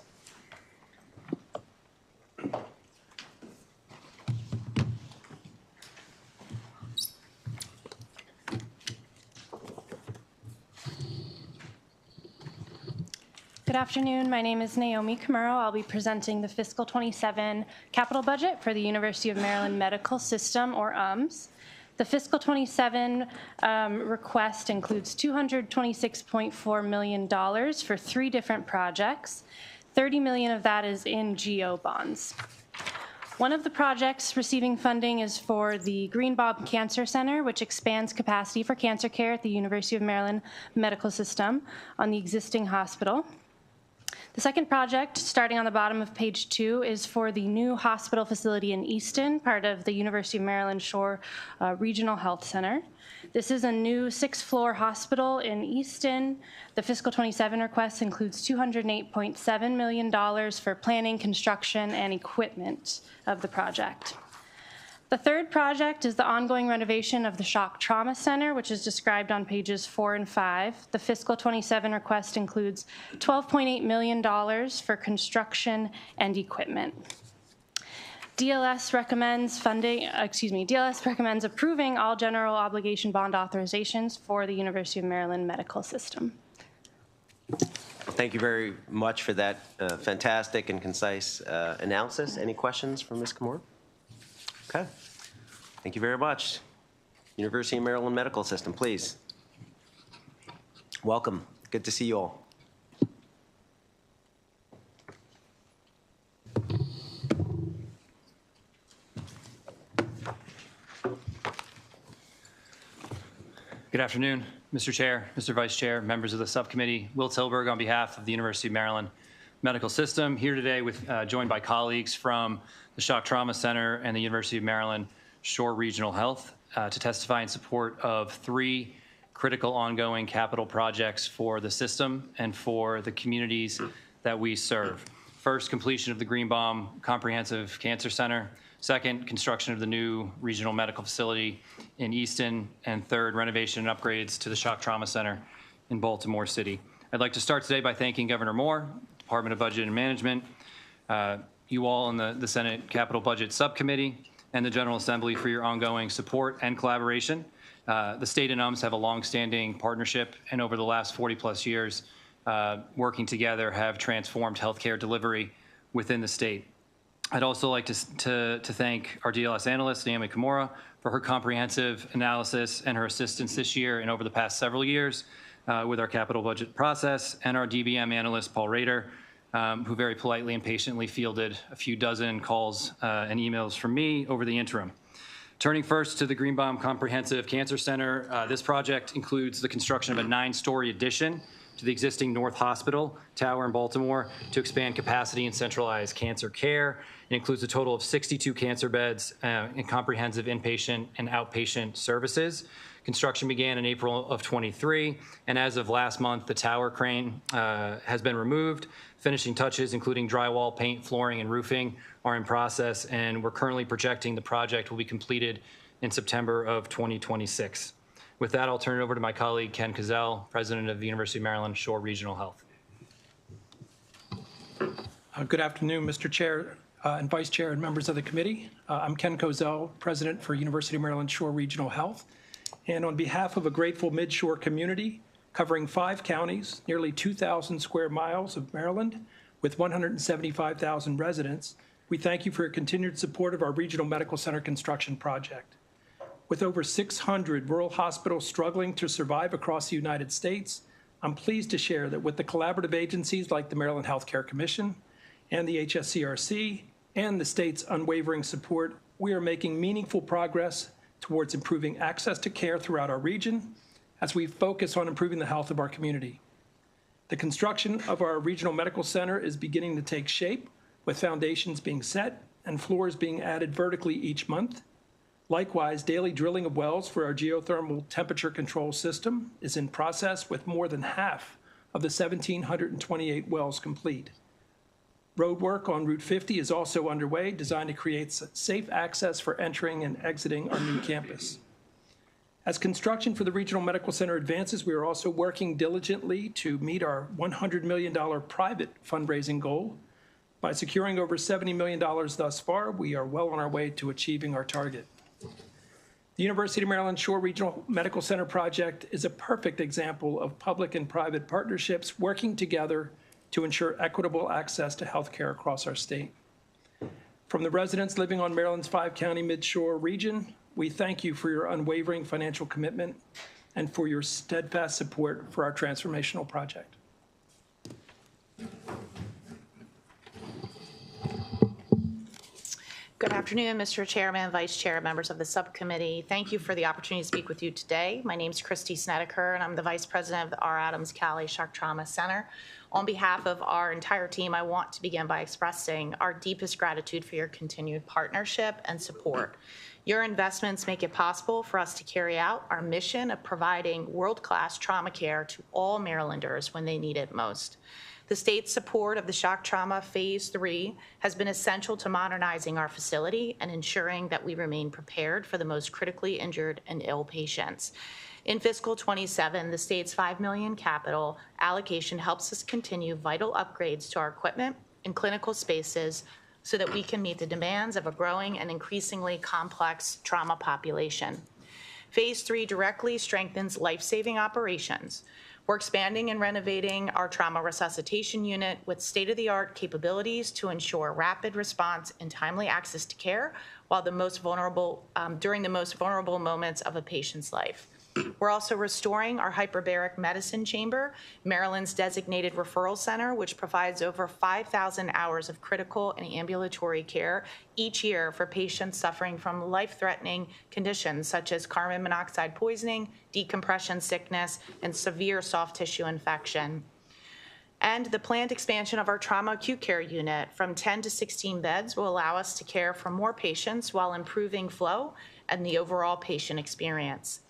Good afternoon. My name is Naomi Camaro. I'll be presenting the fiscal 27 capital budget for the University of Maryland Medical System, or UMS. The fiscal 27 request includes $226.4 million for 3 different projects. $30 million of that is in GO bonds. One of the projects receiving funding is for the Green Bob Cancer Center, which expands capacity for cancer care at the University of Maryland Medical System on the existing hospital. The The second project, starting on the bottom of page 2, is for the new hospital facility in Easton, part of the University of Maryland Shore Regional Health Center. This is a new 6th-floor hospital in Easton. The fiscal 27 request includes $208.7 million for planning, construction, and equipment of the project. The third project is the ongoing renovation of the Shock Trauma Center, which is described on pages 4 and 5. The fiscal 27 request includes $12.8 million for construction and equipment. DLS recommends approving all general obligation bond authorizations for the University of Maryland Medical System. Thank you very much for that fantastic and concise analysis. Any questions from Ms. Kimura? Okay. Thank you very much. University of Maryland Medical System, please. Welcome. Good to see you all. Good afternoon, Mr. Chair, Mr. Vice Chair, members of the subcommittee. Will Tilburg on behalf of the University of Maryland Medical System, here today joined by colleagues from the Shock Trauma Center and the University of Maryland Shore Regional Health to testify in support of 3 critical ongoing capital projects for the system and for the communities that we serve. First, completion of the Greenbaum Comprehensive Cancer Center. Second, construction of the new regional medical facility in Easton. And third, renovation and upgrades to the Shock Trauma Center in Baltimore City. I'd like to start today by thanking Governor Moore, Department of Budget and Management, you all in the Senate Capital Budget Subcommittee, and the General Assembly for your ongoing support and collaboration. The state and UMS have a longstanding partnership, and over the last 40+ years, working together have transformed healthcare delivery within the state. I'd also like to thank our DLS analyst, Naomi Kimura, for her comprehensive analysis and her assistance this year and over the past several years with our capital budget process, and our DBM analyst, Paul Rader, who very politely and patiently fielded a few dozen calls and emails from me over the interim. Turning first to the Greenbaum Comprehensive Cancer Center, this project includes the construction of a 9-story addition to the existing North Hospital Tower in Baltimore to expand capacity and centralize cancer care. It includes a total of 62 cancer beds and comprehensive inpatient and outpatient services. Construction began in April of 23, and as of last month, the tower crane has been removed. Finishing touches, including drywall, paint, flooring, and roofing, are in process, and we're currently projecting the project will be completed in September of 2026. With that, I'll turn it over to my colleague, Ken Kozel, President of the University of Maryland Shore Regional Health. Good afternoon, Mr. Chair and Vice Chair and members of the committee. I'm Ken Kozel, President for University of Maryland Shore Regional Health. And on behalf of a grateful Mid-Shore community covering 5 counties, nearly 2,000 square miles of Maryland, with 175,000 residents, we thank you for your continued support of our Regional Medical Center construction project. With over 600 rural hospitals struggling to survive across the United States, I'm pleased to share that with the collaborative agencies like the Maryland Healthcare Commission and the HSCRC and the state's unwavering support, we are making meaningful progress towards improving access to care throughout our region as we focus on improving the health of our community. The construction of our regional medical center is beginning to take shape, with foundations being set and floors being added vertically each month. Likewise, daily drilling of wells for our geothermal temperature control system is in process, with more than half of the 1,728 wells complete. Road work on Route 50 is also underway, designed to create safe access for entering and exiting our new campus. As construction for the Regional Medical Center advances, we are also working diligently to meet our $100 million private fundraising goal. By securing over $70 million thus far, we are well on our way to achieving our target. The University of Maryland Shore Regional Medical Center project is a perfect example of public and private partnerships working together to ensure equitable access to health care across our state. From the residents living on Maryland's 5-county Mid-Shore region, we thank you for your unwavering financial commitment and for your steadfast support for our transformational project. Good afternoon, Mr. Chairman, Vice Chair, members of the subcommittee. Thank you for the opportunity to speak with you today. My name is Christy Snedeker, and I'm the Vice President of the R. Adams Cali Shock Trauma Center. On behalf of our entire team, I want to begin by expressing our deepest gratitude for your continued partnership and support. Your investments make it possible for us to carry out our mission of providing world-class trauma care to all Marylanders when they need it most. The state's support of the shock trauma phase 3 has been essential to modernizing our facility and ensuring that we remain prepared for the most critically injured and ill patients. In fiscal 27, the state's $5 million capital allocation helps us continue vital upgrades to our equipment and clinical spaces so that we can meet the demands of a growing and increasingly complex trauma population. Phase 3 directly strengthens life-saving operations. We're expanding and renovating our trauma resuscitation unit with state-of-the-art capabilities to ensure rapid response and timely access to care while during the most vulnerable moments of a patient's life. We're also restoring our hyperbaric medicine chamber, Maryland's designated referral center, which provides over 5,000 hours of critical and ambulatory care each year for patients suffering from life-threatening conditions such as carbon monoxide poisoning, decompression sickness, and severe soft tissue infection. And the planned expansion of our trauma acute care unit from 10 to 16 beds will allow us to care for more patients while improving flow and the overall patient experience.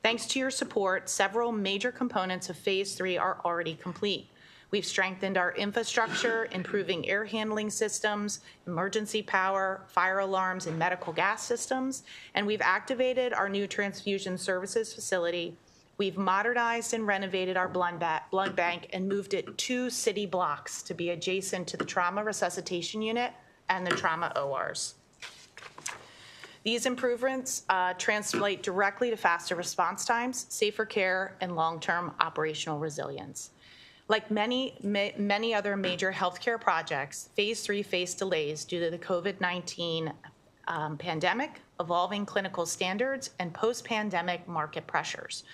Thanks to your support, several major components of Phase 3 are already complete. We've strengthened our infrastructure, improving air handling systems, emergency power, fire alarms, and medical gas systems, and we've activated our new transfusion services facility. We've modernized and renovated our blood bank and moved it 2 city blocks to be adjacent to the trauma resuscitation unit and the trauma ORs. These improvements translate directly to faster response times, safer care, and long-term operational resilience. Like many other major healthcare projects, Phase 3 faced delays due to the COVID-19 pandemic, evolving clinical standards, and post-pandemic market pressures.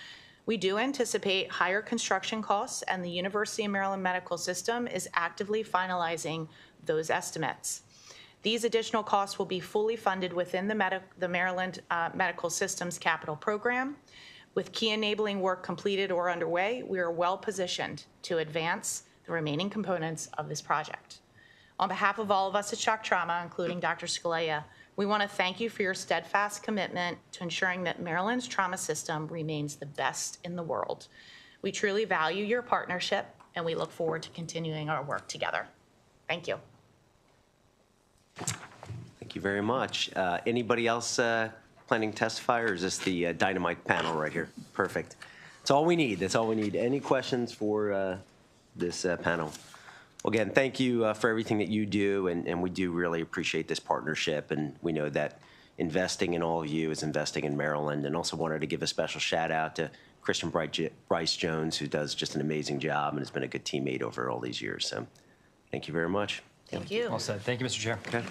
We do anticipate higher construction costs, and the University of Maryland Medical System is actively finalizing those estimates. These additional costs will be fully funded within the Maryland Medical System's capital program. With key enabling work completed or underway, we are well positioned to advance the remaining components of this project. On behalf of all of us at Shock Trauma, including Dr. Scalia, we want to thank you for your steadfast commitment to ensuring that Maryland's trauma system remains the best in the world. We truly value your partnership, and we look forward to continuing our work together. Thank you. Thank you very much. Anybody else planning to testify, or is this the dynamite panel right here? Perfect. That's all we need. That's all we need. Any questions for this panel? Well, again, thank you for everything that you do, and we do really appreciate this partnership, and we know that investing in all of you is investing in Maryland, and also wanted to give a special shout out to Christian Bryce Jones, who does just an amazing job and has been a good teammate over all these years. So thank you very much. Thank you. All set. Thank you, Mr. Chair. Okay.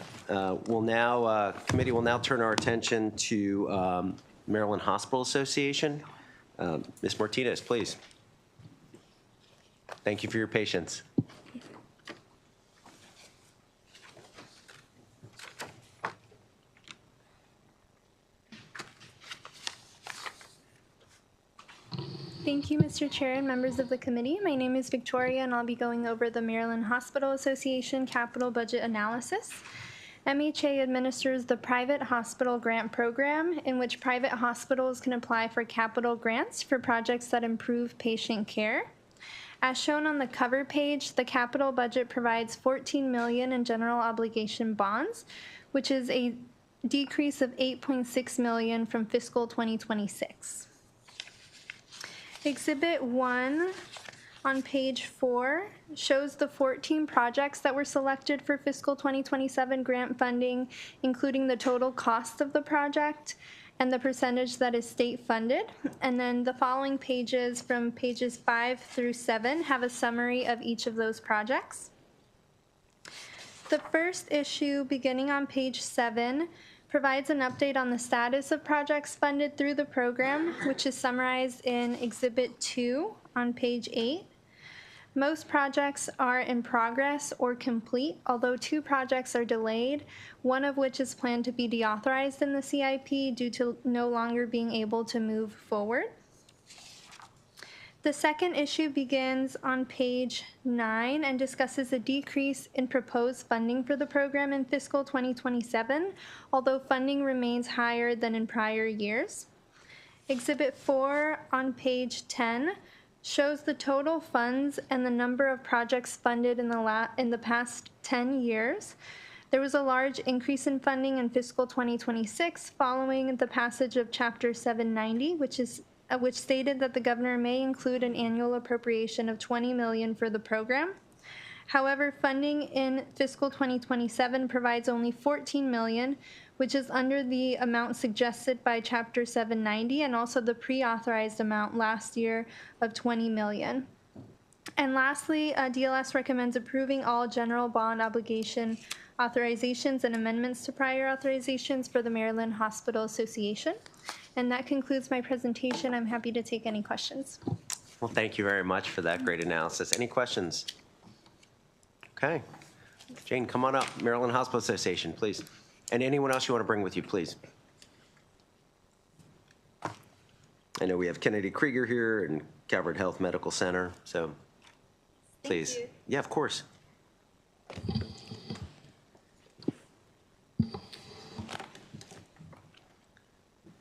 Committee will now turn our attention to Maryland Hospital Association. Ms. Martinez, please. Thank you for your patience. Thank you, Mr. Chair and members of the committee. My name is Victoria, and I'll be going over the Maryland Hospital Association capital budget analysis. MHA administers the private hospital grant program, in which private hospitals can apply for capital grants for projects that improve patient care. As shown on the cover page, the capital budget provides $14 million in general obligation bonds, which is a decrease of $8.6 million from fiscal 2026. Exhibit 1 on page 4 shows the 14 projects that were selected for fiscal 2027 grant funding, including the total cost of the project and the percentage that is state funded. And then the following pages, from pages 5 through 7, have a summary of each of those projects. The first issue, beginning on page 7, provides an update on the status of projects funded through the program, which is summarized in Exhibit 2 on page 8. Most projects are in progress or complete, although 2 projects are delayed, one of which is planned to be deauthorized in the CIP due to no longer being able to move forward. The second issue begins on page 9 and discusses a decrease in proposed funding for the program in fiscal 2027, although funding remains higher than in prior years. Exhibit 4 on page 10 shows the total funds and the number of projects funded in the past 10 years. There was a large increase in funding in fiscal 2026 following the passage of Chapter 790, which stated that the governor may include an annual appropriation of $20 million for the program. However, funding in fiscal 2027 provides only $14 million, which is under the amount suggested by Chapter 790 and also the pre-authorized amount last year of $20 million. And lastly, DLS recommends approving all general bond obligation authorizations and amendments to prior authorizations for the Maryland Hospital Association. And that concludes my presentation. I'm happy to take any questions. Well, thank you very much for that great analysis. Any questions? Okay. Jane, come on up. Maryland Hospital Association, please. And anyone else you want to bring with you, please. I know we have Kennedy Krieger here and Calvert Health Medical Center, so please. Thank you. Yeah, of course.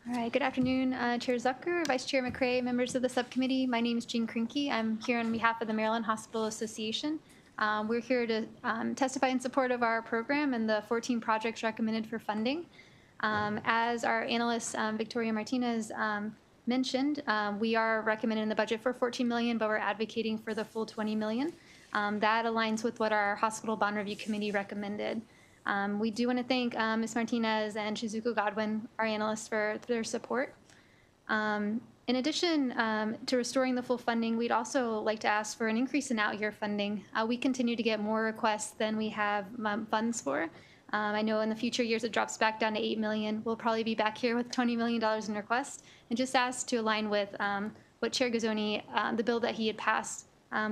All right, good afternoon, Chair Zucker, Vice Chair McCray, members of the subcommittee. My name is Jean Krinke. I'm here on behalf of the Maryland Hospital Association. We're here to testify in support of our program and the 14 projects recommended for funding. As our analyst, Victoria Martinez, mentioned, we are recommending the budget for $14 million, but we're advocating for the full $20 million. That aligns with what our Hospital Bond Review Committee recommended. We do want to thank Ms. Martinez and Shizuku Godwin, our analysts, for their support. In addition to restoring the full funding, we'd also like to ask for an increase in out-year funding. We continue to get more requests than we have funds for. I know in the future years it drops back down to $8 million. We'll probably be back here with $20 million in requests, and just ask to align with what Chair Gazzoni, the bill that he had passed,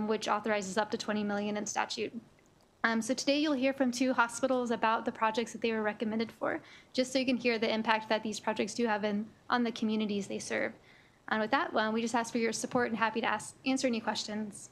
which authorizes up to $20 million in statute. So today you'll hear from 2 hospitals about the projects that they were recommended for, just so you can hear the impact that these projects do have on the communities they serve. And with that, we just ask for your support and happy to answer any questions.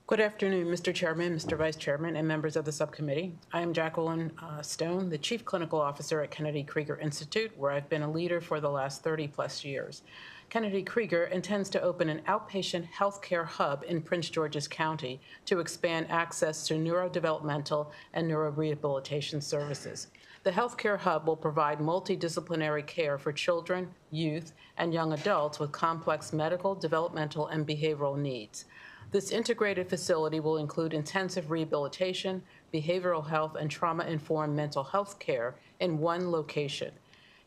Good afternoon, Mr. Chairman, Mr. Vice Chairman, and members of the subcommittee. I am Jacqueline Stone, the Chief Clinical Officer at Kennedy Krieger Institute, where I've been a leader for the last 30+ years. Kennedy Krieger intends to open an outpatient healthcare hub in Prince George's County to expand access to neurodevelopmental and neurorehabilitation services. The healthcare hub will provide multidisciplinary care for children, youth, and young adults with complex medical, developmental, and behavioral needs. This integrated facility will include intensive rehabilitation, behavioral health, and trauma-informed mental health care in one location.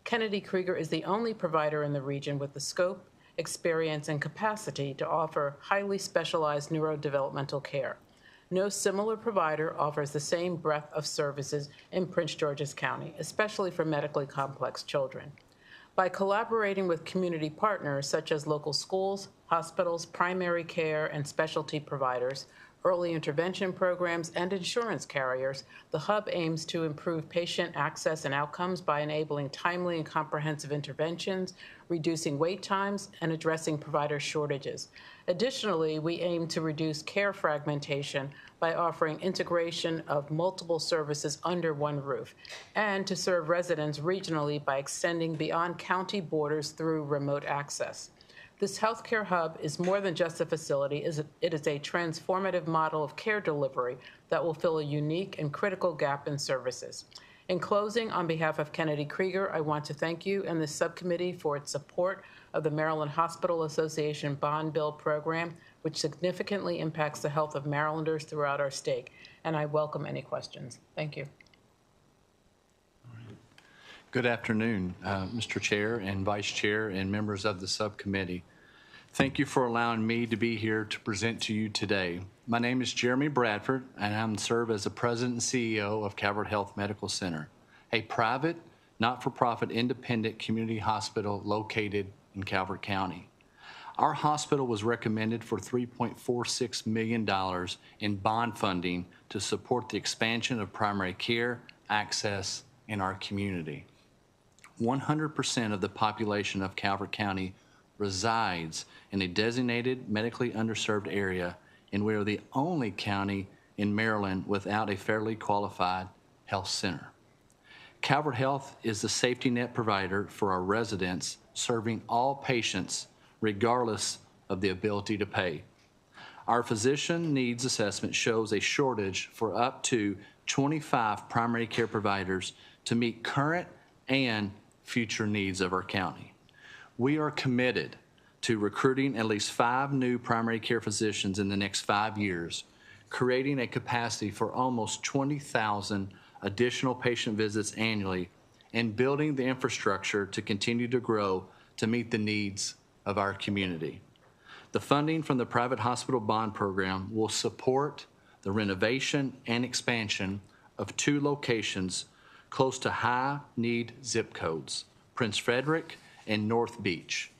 Kennedy Krieger is the only provider in the region with the scope, experience, and capacity to offer highly specialized neurodevelopmental care. No similar provider offers the same breadth of services in Prince George's County, especially for medically complex children. By collaborating with community partners such as local schools, hospitals, primary care, and specialty providers, early intervention programs, and insurance carriers, the hub aims to improve patient access and outcomes by enabling timely and comprehensive interventions, reducing wait times, and addressing provider shortages. Additionally, we aim to reduce care fragmentation by offering integration of multiple services under one roof, and to serve residents regionally by extending beyond county borders through remote access. This healthcare hub is more than just a facility. It is a transformative model of care delivery that will fill a unique and critical gap in services. In closing, on behalf of Kennedy Krieger, I want to thank you and the subcommittee for its support of the Maryland Hospital Association Bond Bill program, which significantly impacts the health of Marylanders throughout our state. And I welcome any questions. Thank you. Good afternoon, Mr. Chair and Vice Chair and members of the subcommittee. Thank you for allowing me to be here to present to you today. My name is Jeremy Bradford, and I serve as the President and CEO of Calvert Health Medical Center, a private, not-for-profit, independent community hospital located in Calvert County. Our hospital was recommended for $3.46 million in bond funding to support the expansion of primary care access in our community. 100% of the population of Calvert County resides in a designated medically underserved area, and we are the only county in Maryland without a federally qualified health center. Calvert Health is the safety net provider for our residents, serving all patients regardless of the ability to pay. Our physician needs assessment shows a shortage for up to 25 primary care providers to meet current and future needs of our county. We are committed to recruiting at least 5 new primary care physicians in the next 5 years, creating a capacity for almost 20,000 additional patient visits annually, and building the infrastructure to continue to grow to meet the needs of our community. The funding from the private hospital bond program will support the renovation and expansion of 2 locations close to high-need zip codes, Prince Frederick and North Beach.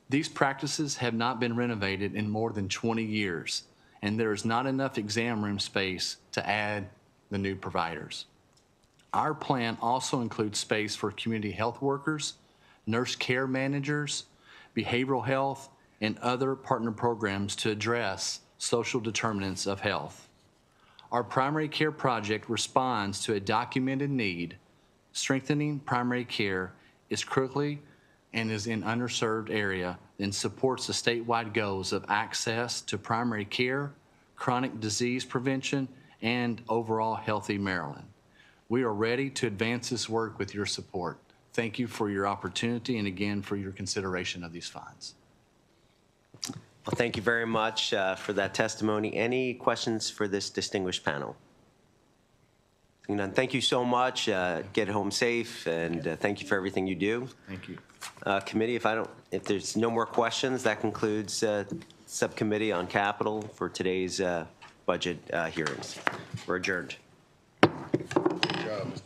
These practices have not been renovated in more than 20 years, and there is not enough exam room space to add the new providers. Our plan also includes space for community health workers, nurse care managers, behavioral health, and other partner programs to address social determinants of health. Our primary care project responds to a documented need. Strengthening primary care is critically and is in underserved area and supports the statewide goals of access to primary care, chronic disease prevention, and overall healthy Maryland. We are ready to advance this work with your support. Thank you for your opportunity and again for your consideration of these funds. Well, thank you very much for that testimony. Any questions for this distinguished panel? Thank you so much. Get home safe, and thank you for everything you do. Thank you. Committee, if there's no more questions, that concludes Subcommittee on Capital for today's budget hearings. We're adjourned. Good job, Mr.